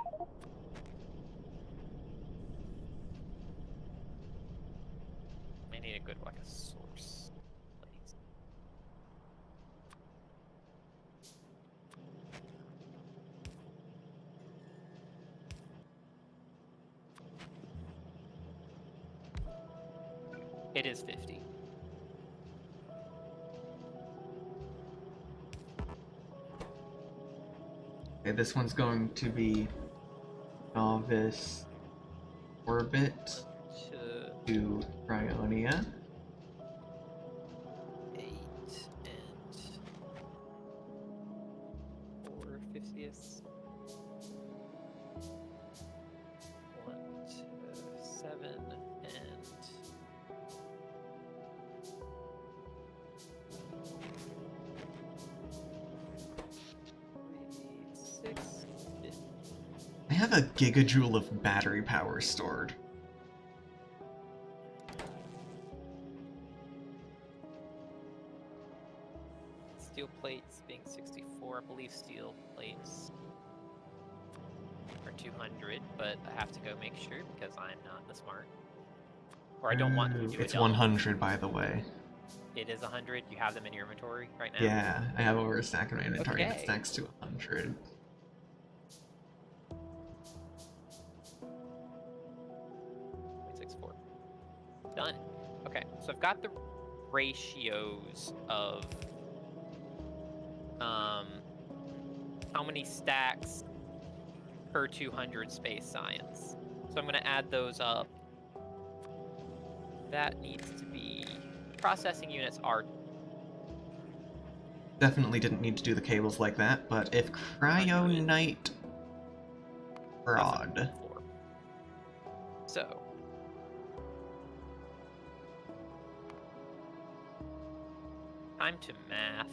I need a good like a source place. It is 50. Okay, this one's going to be Novice Orbit to Cryonia. 8 and 4/50ths. 1 to 7 and 3, 6, 50. I have a gigajoule of battery power stored. Steel plates being 64. I believe steel plates are 200, but I have to go make sure because I'm not the smart. Or I don't want to do It's it. 100, by the way. It is 100. You have them in your inventory right now? Yeah, I have over a stack in my inventory and it Okay. stacks to 100. Done. Okay, so I've got the ratios of how many stacks per 200 space science. So I'm going to add those up. That needs to be... Processing units are... Definitely didn't need to do the cables like that, but if Cryonite Rod... So... Time to math.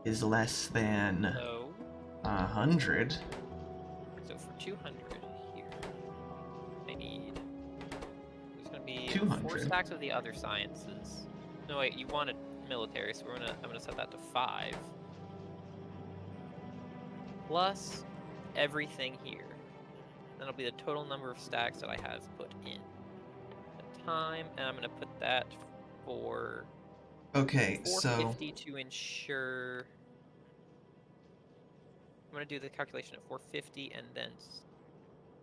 is less than So... 100. So for 200 here, I need... There's going to be 200. 4 stacks of the other sciences. No wait, you wanted military, so I'm gonna set that to 5. Plus everything here. That'll be the total number of stacks that I have put in. The time, and I'm gonna put that for Okay, so 450 to ensure. I'm gonna do the calculation at 450 and then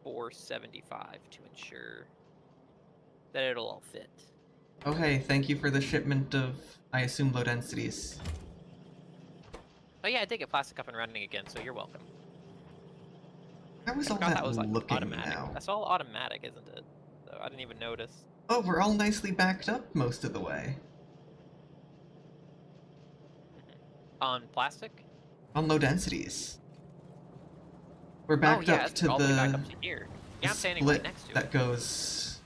475 to ensure that it'll all fit. okay, thank you for the shipment of, I assume, low densities. Oh yeah, I did get plastic up and running again, so you're welcome. How was I all forgot that that was like looking automatic. now? That's all automatic, isn't it? So I didn't even notice. Oh, we're all nicely backed up most of the way. On plastic? On low densities. We're Oh backed yeah, up it's to all the way back the, up to here. the Yeah, I'm standing right split next to that it. goes...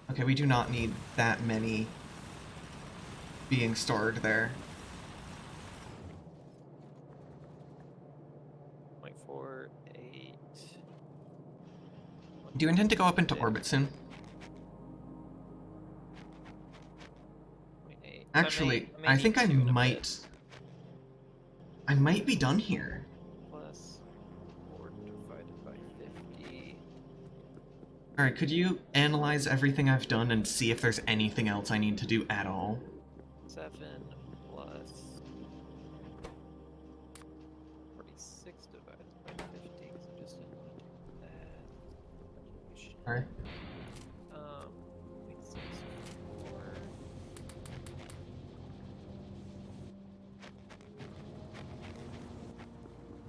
Okay, we do not need that many being stored there. 0.48. Do you intend to go up into 0.6, orbit soon? 0.8. So Actually, I may I need think I 2 in a bit. might... I might be done here. Plus 4 divided by 50. Alright, could you analyze everything I've done and see if there's anything else I need to do at all? 7 plus 46 divided by 50. Because I just didn't want to do that. Alright. 0.64.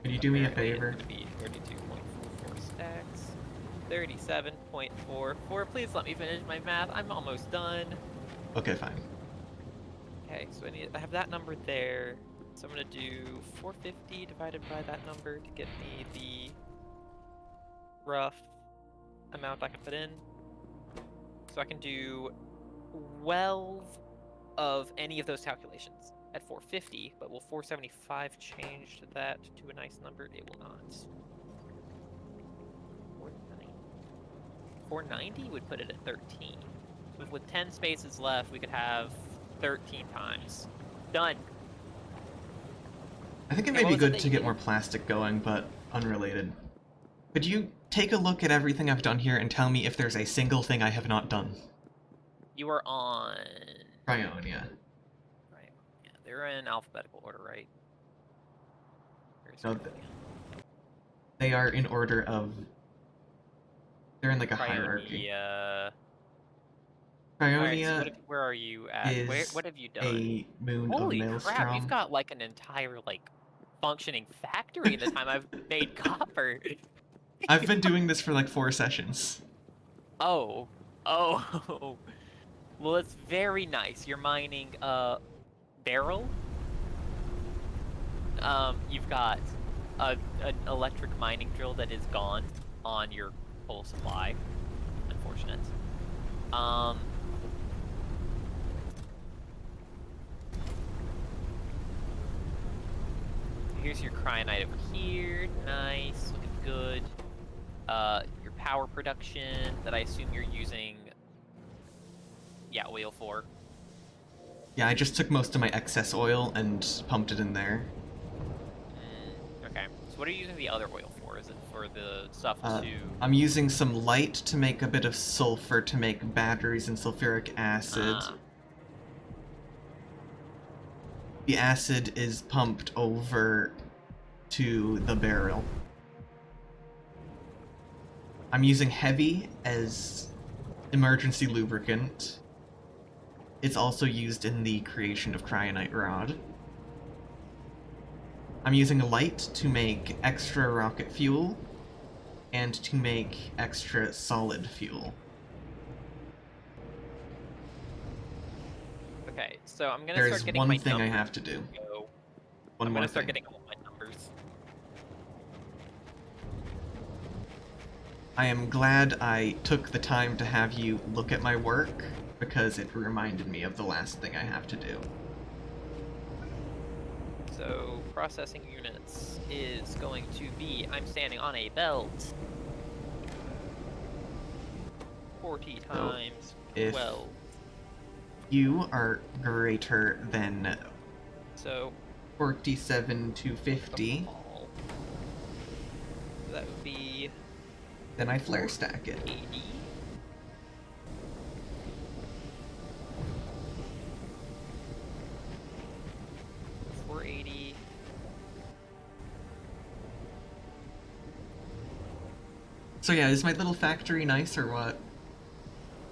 Could you do me a Apparently favor? It's going to be 32.44 stacks. 37.44. Please let me finish my math. I'm almost done. Okay, fine. Okay, so I have that number there. So I'm gonna do 450 divided by that number to get me the rough amount I can put in. So I can do 12 of any of those calculations at 450, but will 475 change that to a nice number? It will not. 490 would put it at 13. With 10 spaces left, we could have 13 times. Done. I think it Okay, may what be was it good that to you get needed? more plastic going, but unrelated. Could you take a look at everything I've done here and tell me if there's a single thing I have not done? You are on... Cryonia. Right. Yeah, they're in alphabetical order, right? Where's No, Cryonia? they are in order of... They're in like a hierarchy. Cryonia... Alright, so Cryonia where are you at? is What have you done? a moon of Holy crap, you've Maelstrom. got like an entire, like, functioning factory in the time I've made copper. I've been doing this for like 4 sessions. Oh. Oh. Well, it's very nice. You're mining, barrel. You've got an electric mining drill that is gone on your coal supply. Unfortunate. Here's your cryonite over here. Nice, looking good. Your power production that I assume you're using, yeah, oil for. Yeah, I just took most of my excess oil and pumped it in there. Okay. So what are you using the other oil for? Is it for the stuff to... I'm using some light to make a bit of sulfur to make batteries and sulfuric acid. The acid is pumped over to the barrel. I'm using heavy as emergency lubricant. It's also used in the creation of cryonite rod. I'm using light to make extra rocket fuel and to make extra solid fuel. Okay, so I'm gonna There start is getting one my thing I numbers have to do. go. One I'm more gonna start thing. getting all my numbers. I am glad I took the time to have you look at my work, because it reminded me of the last thing I have to do. So processing units is going to be, I'm standing on a belt. 40 times if 12. You are greater than So 47 to 50, all. So that would be then I flare stack it. 80. $480. So yeah, is my little factory nice or what?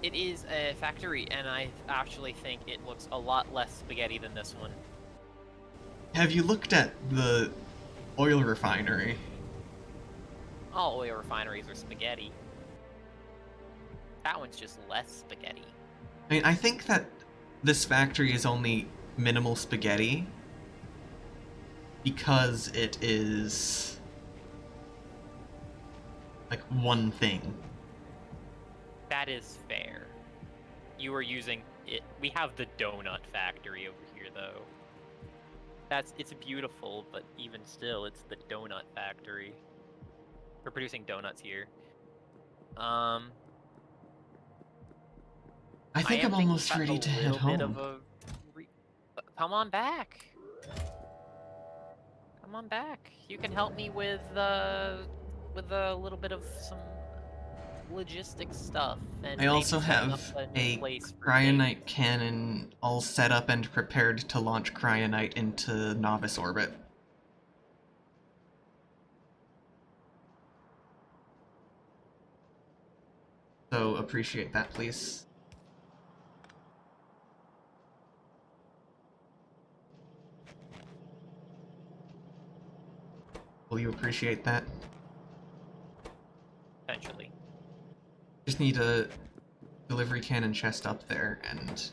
It is a factory, and I actually think it looks a lot less spaghetti than this one. Have you looked at the oil refinery? All oil refineries are spaghetti. That one's just less spaghetti. I mean, I think that this factory is only minimal spaghetti because it is like one thing. That is fair. You are using it. We have the donut factory over here, though. It's beautiful, but even still, it's the donut factory. We're producing donuts here. I I think am I'm thinking almost about ready a to head little bit of home. come on back. Come on back. You can help me with a little bit of some logistics stuff and I maybe also setting up have a new a place for cryonite games. cannon all set up and prepared to launch cryonite into novice orbit. So appreciate that, please. Will you appreciate that? Eventually. Just need a delivery cannon chest up there, and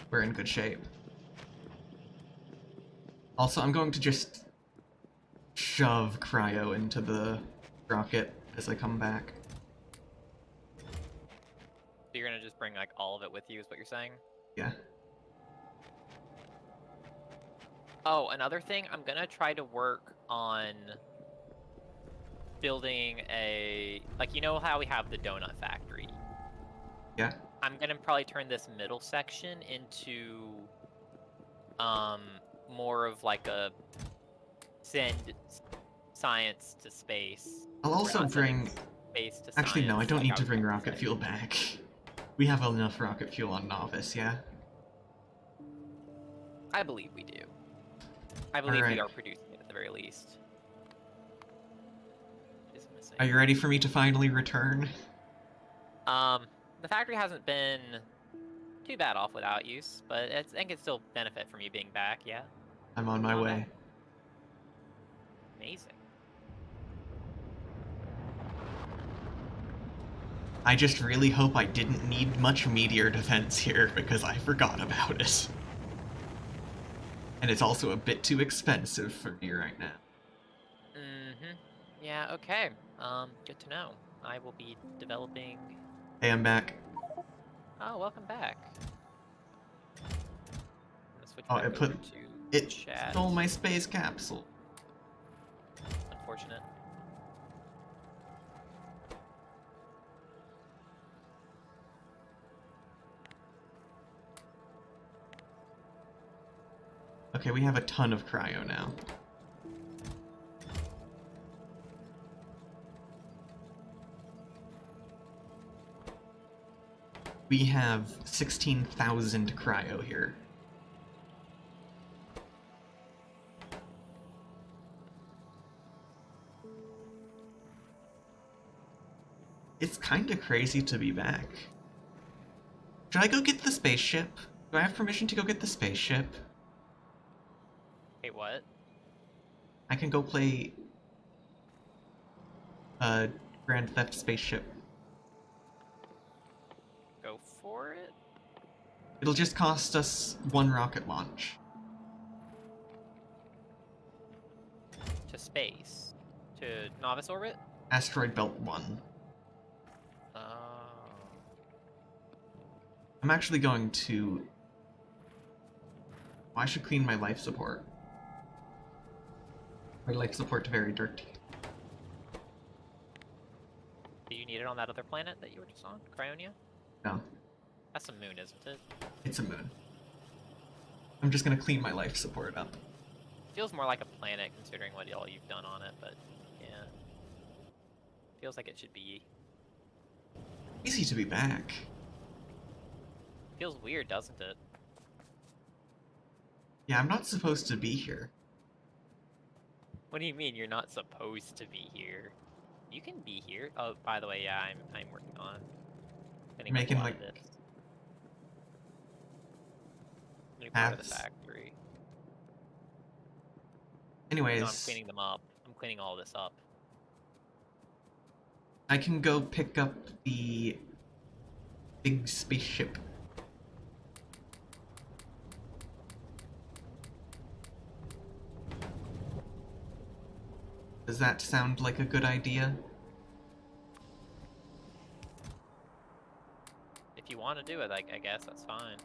we're in good shape. Also, I'm going to just shove cryo into the rocket as I come back. So you're gonna just bring like all of it with you, is what you're saying? Yeah. Oh, another thing, I'm gonna try to work on building like, you know how we have the donut factory? Yeah. I'm gonna probably turn this middle section into more of like a send science to space. I'll We're also not sending bring... space to Actually, no, I science don't like need I to was bring about to rocket say. fuel back. We have enough rocket fuel on Novice, yeah? I believe we do. I believe we Alright. are producing it at the very least. Is missing. Are you ready for me to finally return? The factory hasn't been too bad off without use, but I think it still benefit from you being back, yeah? I'm on my Come on way. back. Amazing. I just really hope I didn't need much meteor defense here, because I forgot about it. And it's also a bit too expensive for me right now. Mm-hmm. Yeah, okay. Good to know. I will be developing... Hey, I'm back. Oh, welcome back. I'm gonna switch Oh, back it over put... to It chat. stole my space capsule. Unfortunate. Okay, we have a ton of cryo now. We have 16,000 cryo here. It's kinda crazy to be back. Should I go get the spaceship? Do I have permission to go get the spaceship? Wait, what? I can go play Grand Theft Spaceship. Go for it? It'll just cost us one rocket launch. To space. To novice orbit? Asteroid Belt 1. Oh. I'm actually going to... I should clean my life support. My life support's very dirty. Do you need it on that other planet that you were just on? Cryonia? No, That's a moon, isn't it? it's a moon. I'm just gonna clean my life support up. Feels more like a planet considering what all you've done on it, but yeah. Feels like it should be. Easy to be back. Feels weird, doesn't it? Yeah, I'm not supposed to be here. What do you mean you're not supposed to be here? You can be here. Oh, by the way, yeah, I'm working on getting Making, a lot of like, this. New part of the paths. factory. No, I'm Anyways, cleaning them up. I'm cleaning all this up. I can go pick up the big spaceship. Does that sound like a good idea? If you want to do it, I guess that's fine.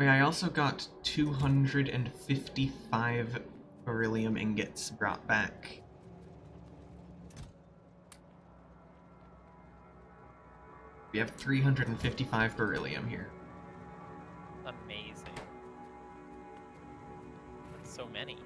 Okay, I also got 255 beryllium ingots brought back. We have 355 beryllium here. Amazing. That's so many.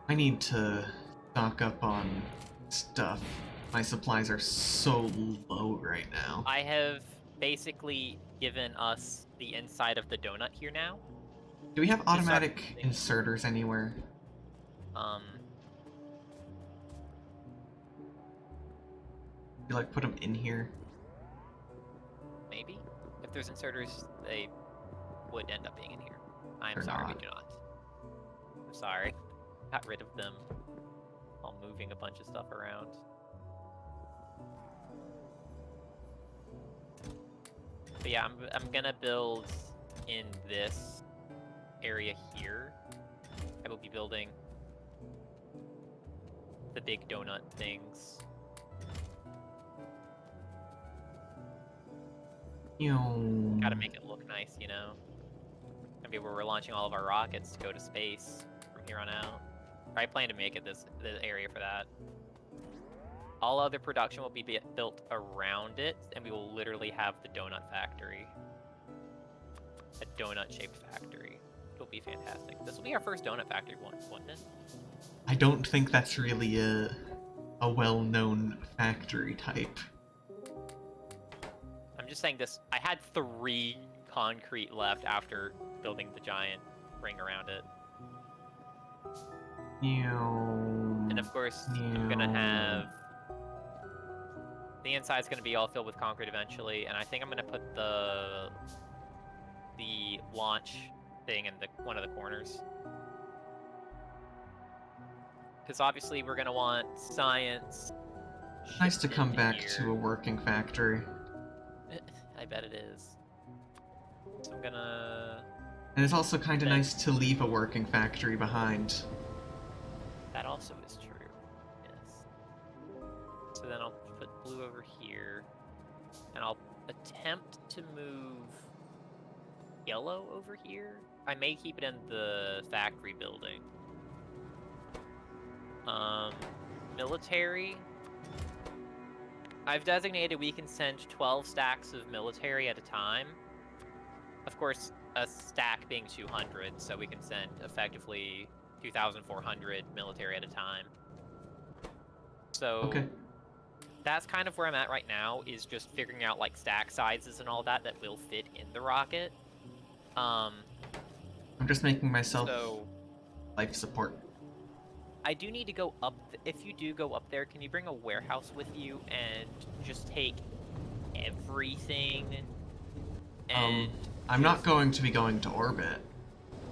I need to stock up on stuff. My supplies are so low right now. I have basically given us the inside of the donut here now. Do we have start automatic using- inserters anywhere? Um, You like put them in here? maybe? If there's inserters, they would end up being in here. I'm Or sorry, not. we do not. I'm sorry. Got rid of them while moving a bunch of stuff around. But yeah, I'm gonna build in this area here. I will be building the big donut things. Gotta make it look nice, you know? Gonna be where we're launching all of our rockets to go to space from here on out. I plan to make it the area for that. All other production will be built around it, and we will literally have the donut factory. A donut-shaped factory. It'll be fantastic. This will be our first donut factory one, wouldn't it? I don't think that's really a well-known factory type. I'm just saying this. I had 3 concrete left after building the giant ring around it. And of course, I'm gonna have the inside's gonna be all filled with concrete eventually, and I think I'm gonna put the launch thing in one of the corners, because obviously we're gonna want science. Nice to shipped come into back here. to a working factory. I bet it is. So I'm gonna. And it's also kind of Then- nice to leave a working factory behind. That also is true. Yes. So then I'll put blue over here, and I'll attempt to move yellow over here. I may keep it in the factory building. Military. I've designated we can send 12 stacks of military at a time. Of course, a stack being 200, so we can send effectively 2,400 military at a time. So Okay. that's kind of where I'm at right now, is just figuring out like stack sizes and all that will fit in the rocket. I'm just making myself So life support. I do need to go up. If you do go up there, can you bring a warehouse with you and just take everything? And I'm not just- going to be going to orbit.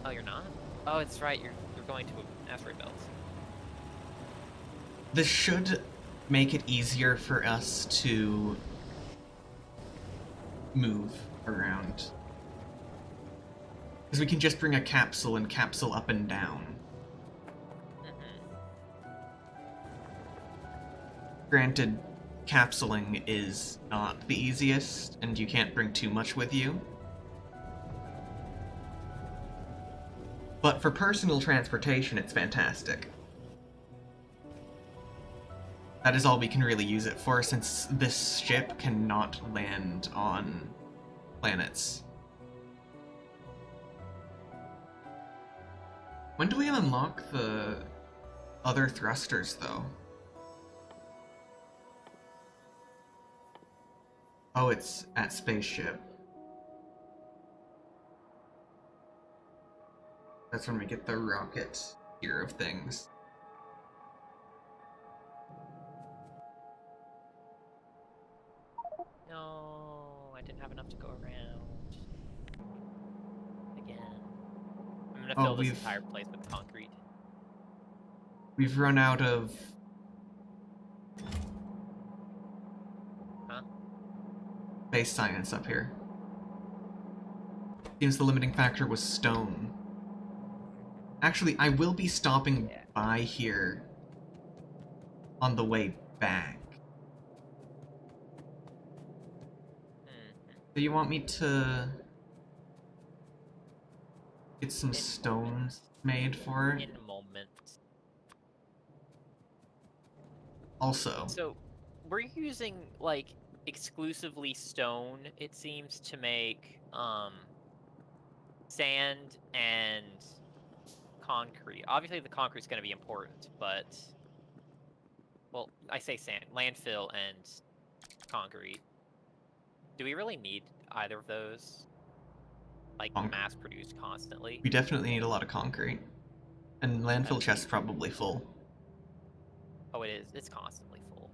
Oh, you're not? Oh, it's right. You're going to an asteroid belt. This should make it easier for us to move around. Because we can just bring a capsule and capsule up and down. Granted, capsuling is not the easiest, and you can't bring too much with you. But for personal transportation, it's fantastic. That is all we can really use it for, since this ship cannot land on planets. When do we unlock the other thrusters, though? Oh, it's at spaceship. That's when we get the rocket tier of things. No, I didn't have enough to go around. Again. I'm gonna Oh, fill this entire place with concrete. we've run out of Huh? base science up here. Seems the limiting factor was stone. Actually, I will be stopping Yeah. by here on the way back. Do you want me to get some stones made for it? In a moment. Also, So, we're using, like, exclusively stone, it seems, to make, sand and concrete. Obviously, the concrete's gonna be important, but... Well, I say sand. Landfill and concrete. Do we really need either of those? Like, mass-produced constantly? we definitely need a lot of concrete. And landfill Okay. chest's probably full. Oh, it is. It's constantly full.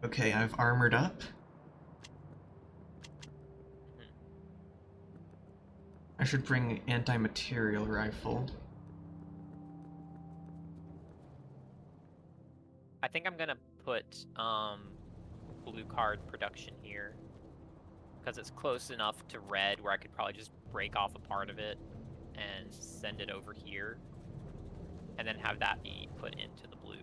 Okay, I've armored up. I should bring anti-material rifle. I think I'm gonna put, blue card production here. Because it's close enough to red where I could probably just break off a part of it and send it over here. And then have that be put into the blue.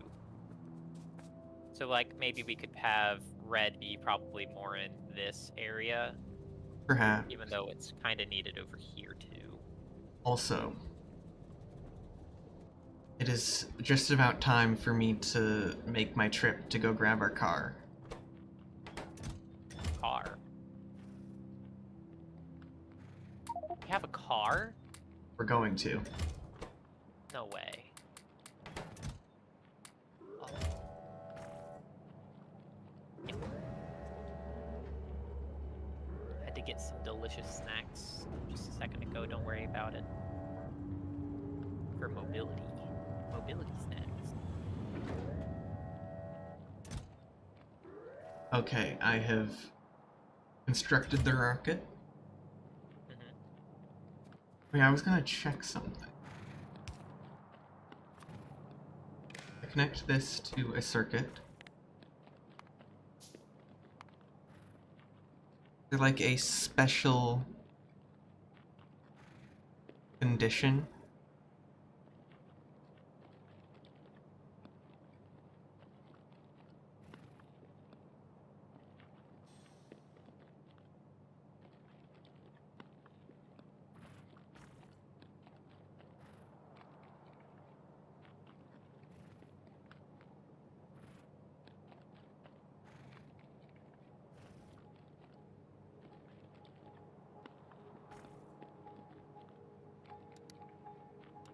So, like, maybe we could have red be probably more in this area. Perhaps. Even though it's kind of needed over here, too. Also, it is just about time for me to make my trip to go grab our car. Car? We have a car? We're going to. No way. Oh. Yeah. Had to get some delicious snacks just a second ago, don't worry about it. For mobility. Mobility snacks. Okay, I have constructed the rocket. Wait, I was gonna check something. I connect this to a circuit. Is there like a special condition?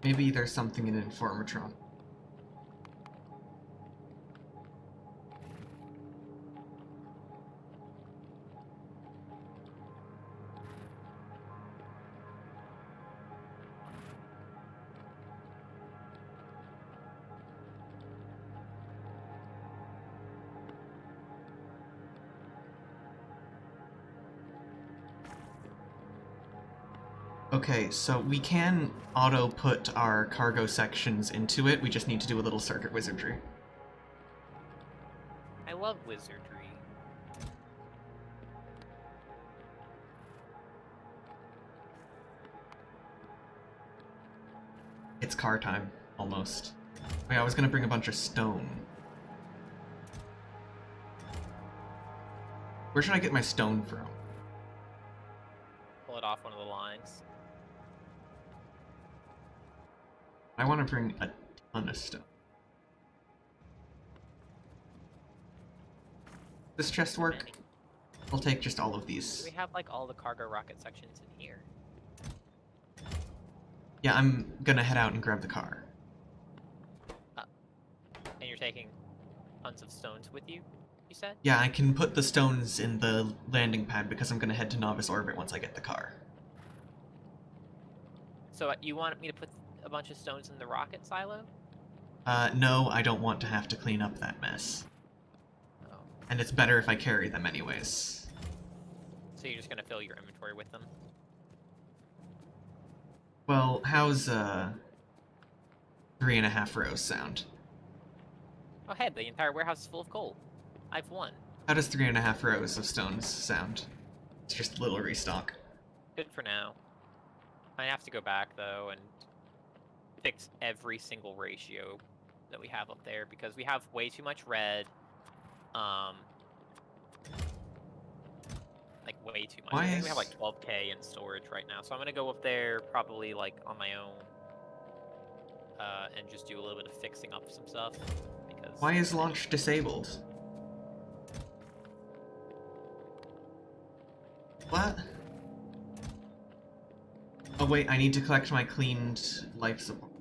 Maybe there's something in Informatron. Okay, so we can auto-put our cargo sections into it, we just need to do a little circuit wizardry. I love wizardry. It's car time, almost. Wait, I was gonna bring a bunch of stone. Where should I get my stone from? Pull it off one of the lines. I want to bring a ton of stone. This chest work? Many. I'll take just all of these. We have, like, all the cargo rocket sections in here. Yeah, I'm gonna head out and grab the car. And you're taking tons of stones with you, you said? Yeah, I can put the stones in the landing pad because I'm gonna head to Novice Orbit once I get the car. So you want me to put a bunch of stones in the rocket silo? No, I don't want to have to clean up that mess. Oh. And it's better if I carry them anyways. So you're just gonna fill your inventory with them? Well, how's 3.5 rows sound? Oh hey, the entire warehouse is full of coal. I've won. How does 3.5 rows of stones sound? It's just a little restock. Good for now. I have to go back though and fix every single ratio that we have up there because we have way too much red. Like way too much. Why I think is- we have like 12k in storage right now, so I'm gonna go up there probably like on my own, and just do a little bit of fixing up some stuff because. Why is launch disabled? What? Oh wait, I need to collect my cleaned life support.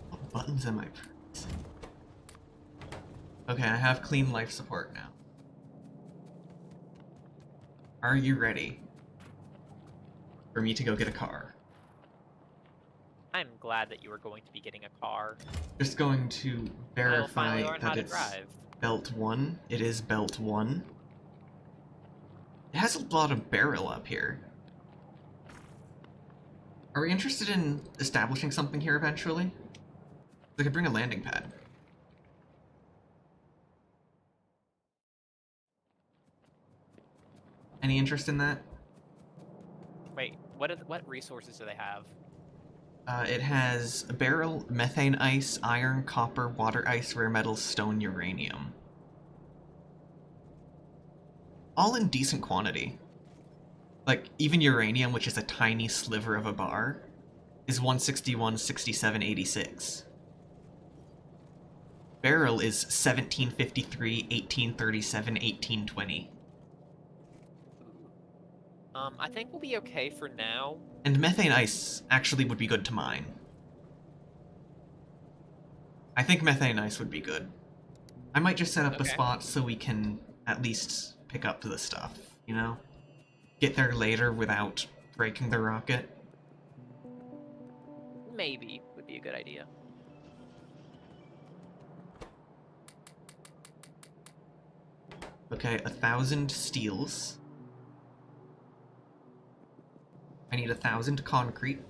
What buttons am I pressing? Okay, I have clean life support now. Are you ready for me to go get a car? I'm glad that you are going to be getting a car. Just going to I'll verify finally learn how that to it's drive. belt 1. It is belt 1. It has a lot of barrel up here. Are we interested in establishing something here eventually? I could bring a landing pad. Any interest in that? Wait, what resources do they have? It has a barrel, methane ice, iron, copper, water ice, rare metals, stone, uranium. All in decent quantity. Like, even uranium, which is a tiny sliver of a bar, is 161, 67, 86. Barrel is 1753, 1837, 1820. I think we'll be okay for now. And methane ice actually would be good to mine. I think methane ice would be good. I might just set up a Okay. spot so we can at least pick up the stuff, you know? Get there later without breaking the rocket. Maybe would be a good idea. Okay, 1,000 steels. I need 1,000 concrete.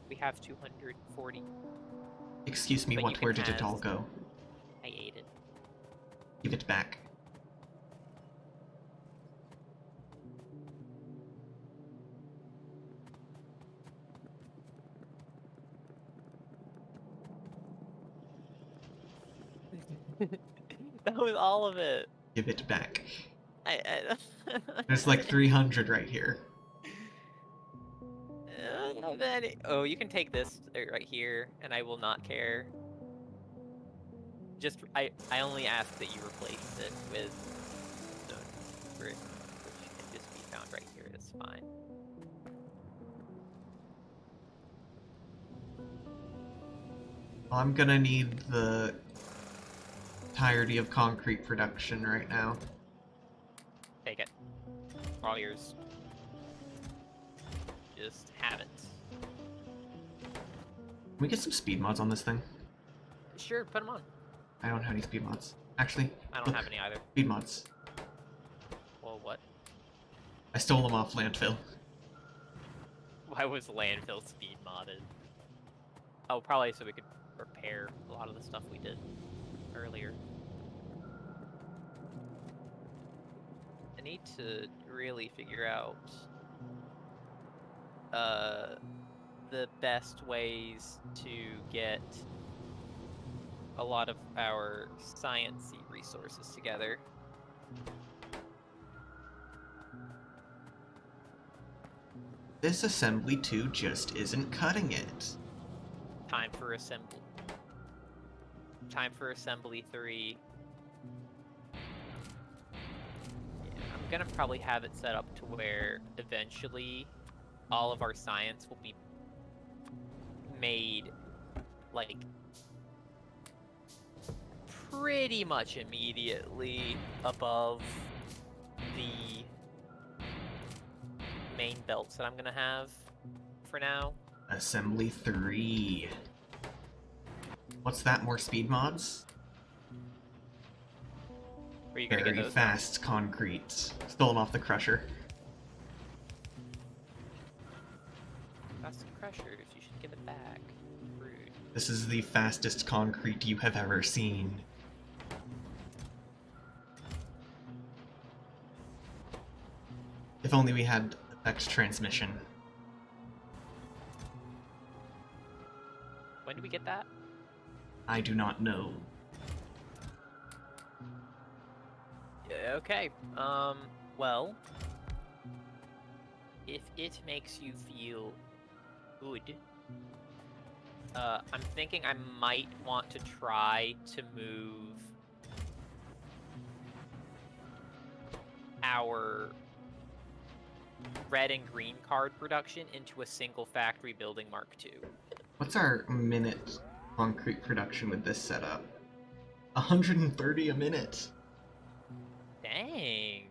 We have 240. Excuse me, But you where can did it all have- go? I ate it. Give it back. That was all of it. Give it back. I There's like 300 right here. Oh, you can take this right here, and I will not care. Just, I only ask that you replace it with stone brick, which can just be found right here. It's fine. I'm gonna need the entirety of concrete production right now. Take it. All yours. Just have it. Can we get some speed mods on this thing? Sure, put them on. I don't have any speed mods. Actually, I don't have any either. speed mods. Well, what? I stole them off landfill. Why was landfill speed modded? Oh, probably so we could repair a lot of the stuff we did earlier. I need to really figure out the best ways to get a lot of our sciencey resources together. This assembly 2 just isn't cutting it. Time for assembly. Time for assembly 3. Yeah, I'm gonna probably have it set up to where eventually all of our science will be made like pretty much immediately above the main belts that I'm gonna have for now. Assembly 3. What's that, more speed mods? Where are you gonna get Very those fast concrete. Stolen off the Crusher. from? Got some crushers. You should give it back. Rude. This is the fastest concrete you have ever seen. If only we had X transmission. When do we get that? I do not know. Yeah, okay. Well, if it makes you feel good, I'm thinking I might want to try to move our red and green card production into a single factory building Mark II. What's our minute concrete production with this setup? 130 a minute. Dang.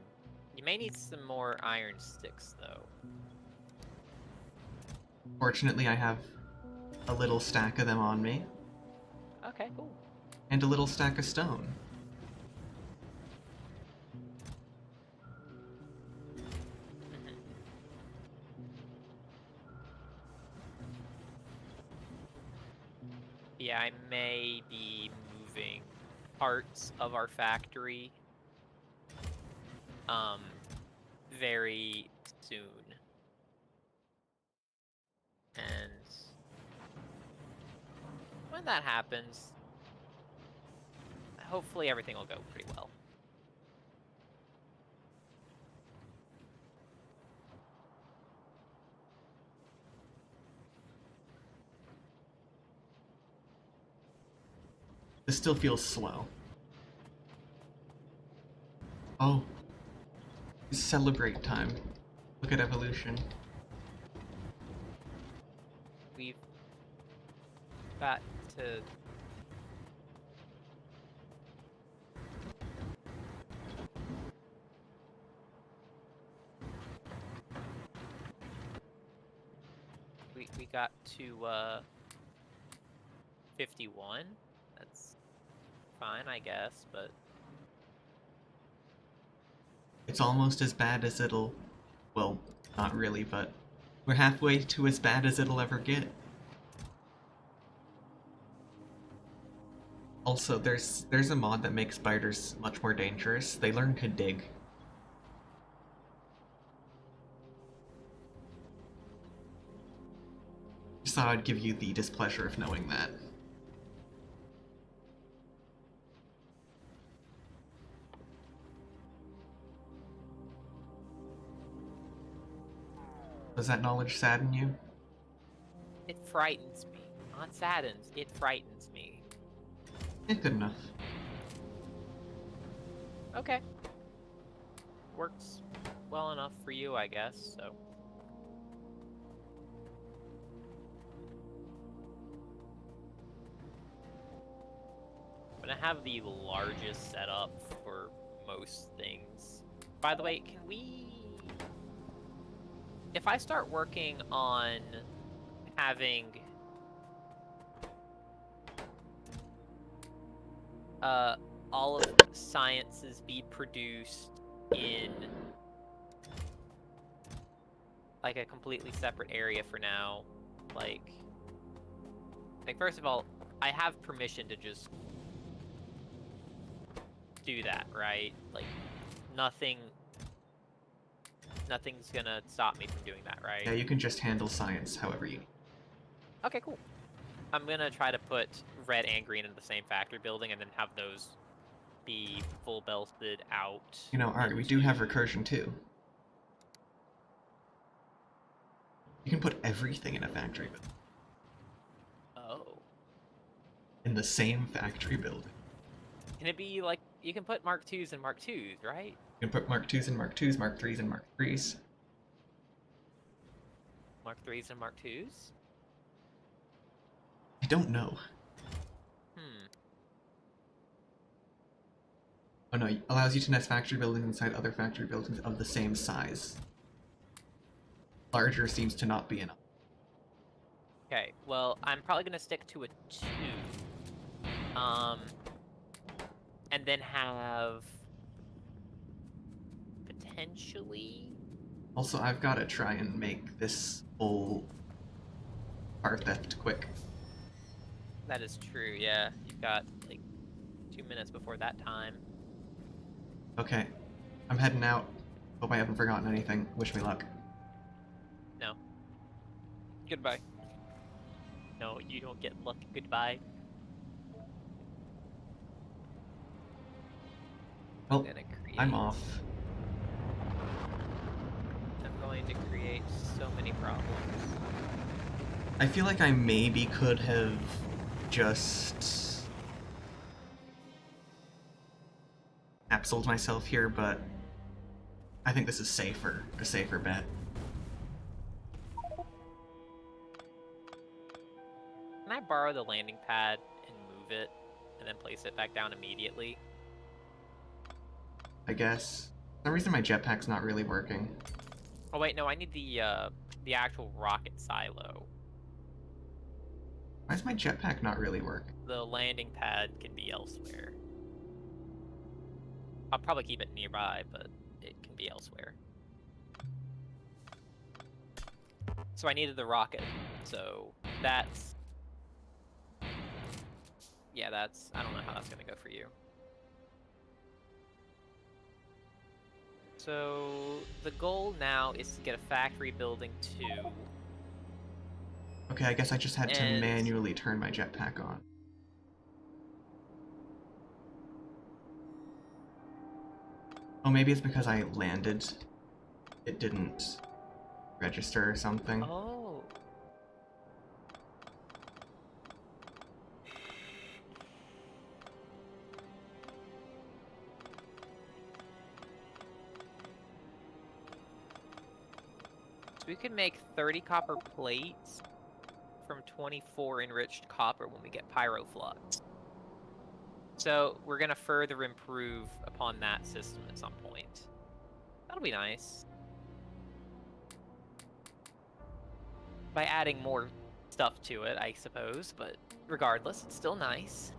You may need some more iron sticks, though. Fortunately, I have a little stack of them on me, Okay, cool. and a little stack of stone. Yeah, I may be moving parts of our factory very soon. And when that happens, hopefully everything will go pretty well. This still feels slow. Oh. It's celebrate time. Look at evolution. We've got to we got to 51. That's fine, I guess, but It's almost as bad as it'll... Well, not really, but we're halfway to as bad as it'll ever get. Also, there's a mod that makes spiders much more dangerous. They learn to dig. Just thought I'd give you the displeasure of knowing that. Does that knowledge sadden you? it frightens me. Not saddens, it frightens me. Yeah, good enough. Okay. Works well enough for you, I guess, so. I'm gonna have the largest setup for most things. By the way, can we... If I start working on having all of sciences be produced in like a completely separate area for now, like first of all, I have permission to just do that, right? Like nothing's gonna stop me from doing that, right? Yeah, you can just handle science however you... Okay, cool. I'm gonna try to put red and green in the same factory building and then have those be full belted out. You know, Ari, we do have recursion too. You can put everything in a factory building. Oh. In the same factory building. Can it be like, you can put Mark IIs and Mark IIs, right? You can put Mark IIs and Mark IIs, Mark IIIs and Mark IIIs. Mark IIIs and Mark IIs? don't know. Hmm. Oh no, allows you to nest factory buildings inside other factory buildings of the same size. Larger seems to not be enough. Okay, well, I'm probably gonna stick to a 2. And then have potentially. Also, I've got to try and make this whole car theft quick. That is true, yeah. You've got like 2 minutes before that time. Okay, I'm heading out. Hope I haven't forgotten anything. Wish me luck. No. Goodbye. No, you don't get luck. Goodbye. Well, Gonna create. I'm off. I'm going to create so many problems. I feel like I maybe could have just capsuled myself here, but I think this is safer. A safer bet. Can I borrow the landing pad and move it, and then place it back down immediately? I guess. For some reason my jetpack's not really working. Oh wait, no, I need the actual rocket silo. Why is my jetpack not really working? The landing pad can be elsewhere. I'll probably keep it nearby, but it can be elsewhere. So I needed the rocket, so that's... Yeah, that's... I don't know how that's gonna go for you. So the goal now is to get a factory building 2. Okay, I guess I just had to And- manually turn my jetpack on. Oh, maybe it's because I landed. It didn't register or something. Oh. So we can make 30 copper plates from 24 enriched copper when we get pyroflux. So we're gonna further improve upon that system at some point. That'll be nice. By adding more stuff to it, I suppose, but regardless, it's still nice.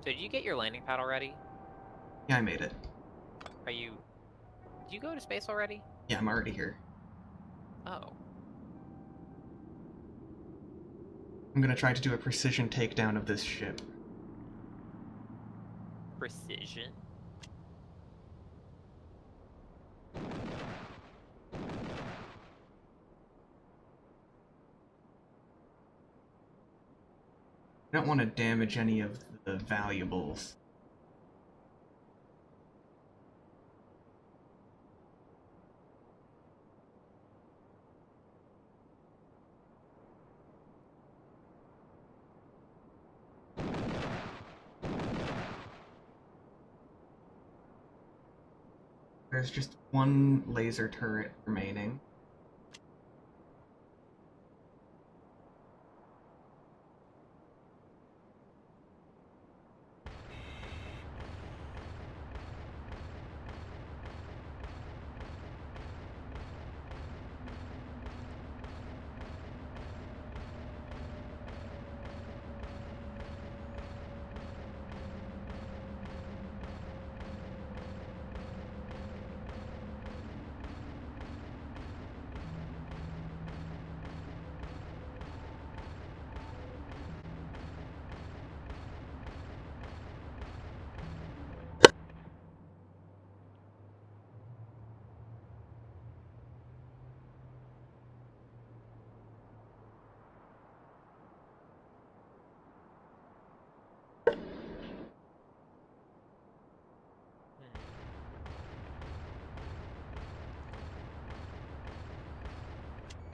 So did you get your landing pad already? Yeah, I made it. Are you... Did you go to space already? Yeah, I'm already here. Oh. I'm gonna try to do a precision takedown of this ship. Precision? I don't want to damage any of the valuables. There's just one laser turret remaining.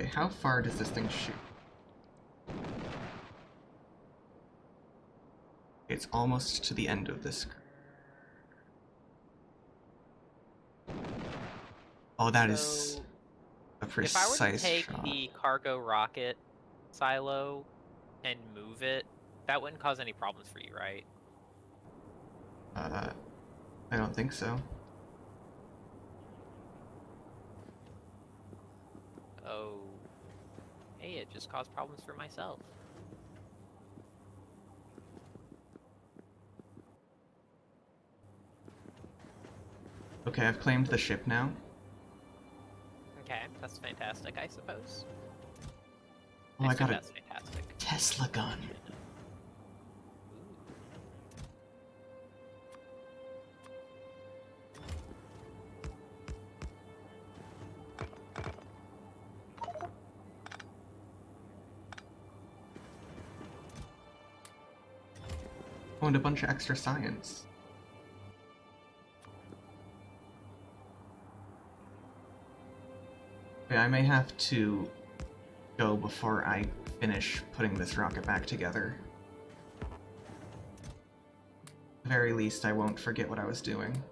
Okay, how far does this thing shoot? It's almost to the end of this. Oh, that is So, a if I were to precise take shot. the cargo rocket silo and move it, that wouldn't cause any problems for you, right? Uh, I don't think so. Oh, hey, it just caused problems for myself. Okay, I've claimed the ship now. Okay, that's fantastic, I suppose. Oh, I I assume got a that's fantastic. Tesla gun. Ooh. Oh, and a bunch of extra science. Okay, I may have to go before I finish putting this rocket back together. At the very least, I won't forget what I was doing.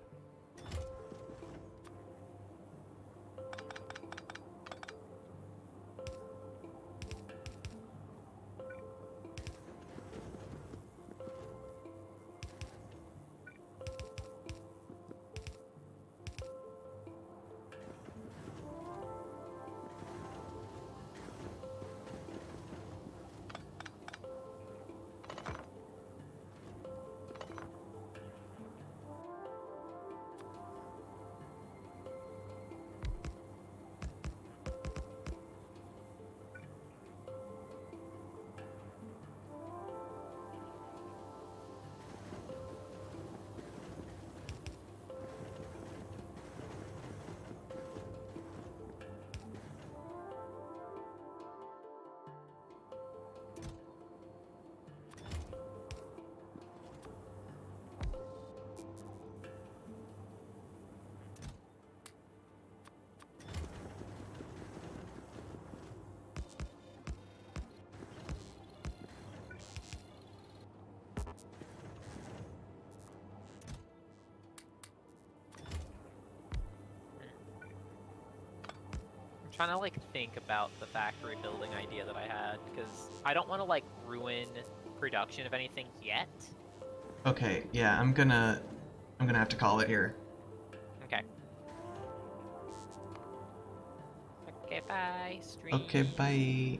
I'm trying to like think about the factory building idea that I had because I don't want to like ruin production of anything yet. Okay, yeah, I'm gonna have to call it here. Okay. Okay, bye, stream. Okay, bye.